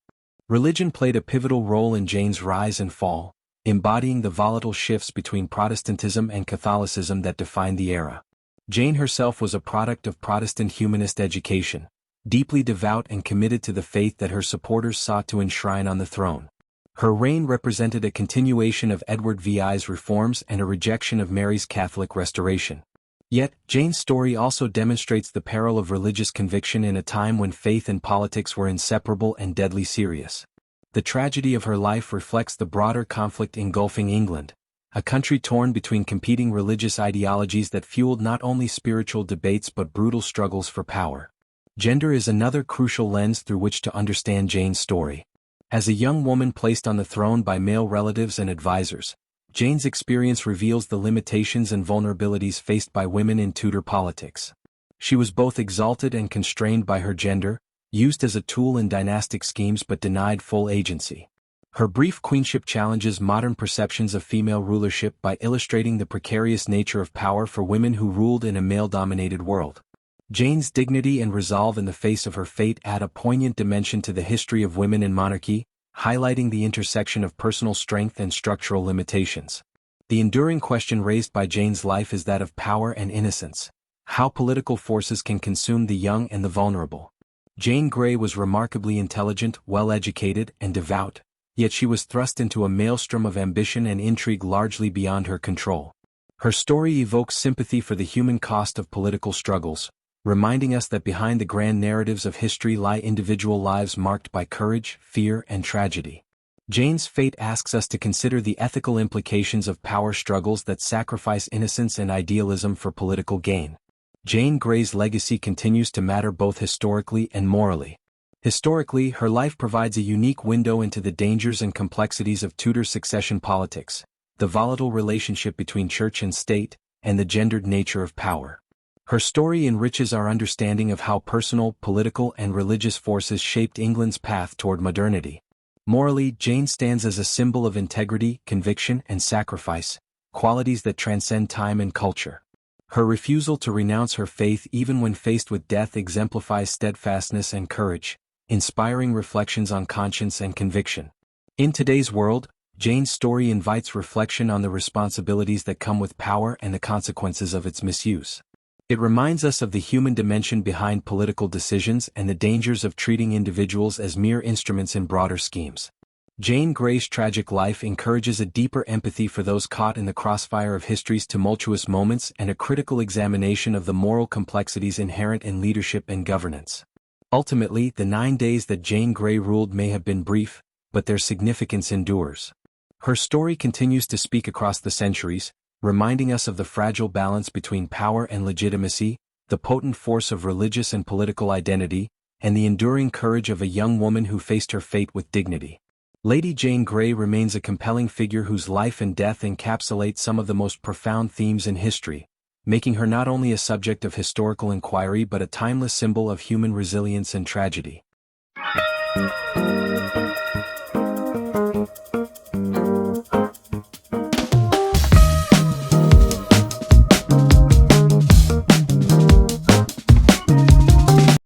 Religion played a pivotal role in Jane's rise and fall, embodying the volatile shifts between Protestantism and Catholicism that defined the era. Jane herself was a product of Protestant humanist education, deeply devout and committed to the faith that her supporters sought to enshrine on the throne. Her reign represented a continuation of Edward VI's reforms and a rejection of Mary's Catholic restoration. Yet, Jane's story also demonstrates the peril of religious conviction in a time when faith and politics were inseparable and deadly serious. The tragedy of her life reflects the broader conflict engulfing England, a country torn between competing religious ideologies that fueled not only spiritual debates but brutal struggles for power. Gender is another crucial lens through which to understand Jane's story. As a young woman placed on the throne by male relatives and advisors, Jane's experience reveals the limitations and vulnerabilities faced by women in Tudor politics. She was both exalted and constrained by her gender, used as a tool in dynastic schemes but denied full agency. Her brief queenship challenges modern perceptions of female rulership by illustrating the precarious nature of power for women who ruled in a male-dominated world. Jane's dignity and resolve in the face of her fate add a poignant dimension to the history of women in monarchy, highlighting the intersection of personal strength and structural limitations. The enduring question raised by Jane's life is that of power and innocence, how political forces can consume the young and the vulnerable. Jane Grey was remarkably intelligent, well-educated, and devout, yet she was thrust into a maelstrom of ambition and intrigue largely beyond her control. Her story evokes sympathy for the human cost of political struggles, reminding us that behind the grand narratives of history lie individual lives marked by courage, fear, and tragedy. Jane's fate asks us to consider the ethical implications of power struggles that sacrifice innocence and idealism for political gain. Jane Grey's legacy continues to matter both historically and morally. Historically, her life provides a unique window into the dangers and complexities of Tudor succession politics, the volatile relationship between church and state, and the gendered nature of power. Her story enriches our understanding of how personal, political, and religious forces shaped England's path toward modernity. Morally, Jane stands as a symbol of integrity, conviction, and sacrifice, qualities that transcend time and culture. Her refusal to renounce her faith even when faced with death exemplifies steadfastness and courage, inspiring reflections on conscience and conviction. In today's world, Jane's story invites reflection on the responsibilities that come with power and the consequences of its misuse. It reminds us of the human dimension behind political decisions and the dangers of treating individuals as mere instruments in broader schemes. Jane Grey's tragic life encourages a deeper empathy for those caught in the crossfire of history's tumultuous moments and a critical examination of the moral complexities inherent in leadership and governance. Ultimately, the 9 days that Jane Grey ruled may have been brief, but their significance endures. Her story continues to speak across the centuries, reminding us of the fragile balance between power and legitimacy, the potent force of religious and political identity, and the enduring courage of a young woman who faced her fate with dignity. Lady Jane Grey remains a compelling figure whose life and death encapsulate some of the most profound themes in history, making her not only a subject of historical inquiry but a timeless symbol of human resilience and tragedy.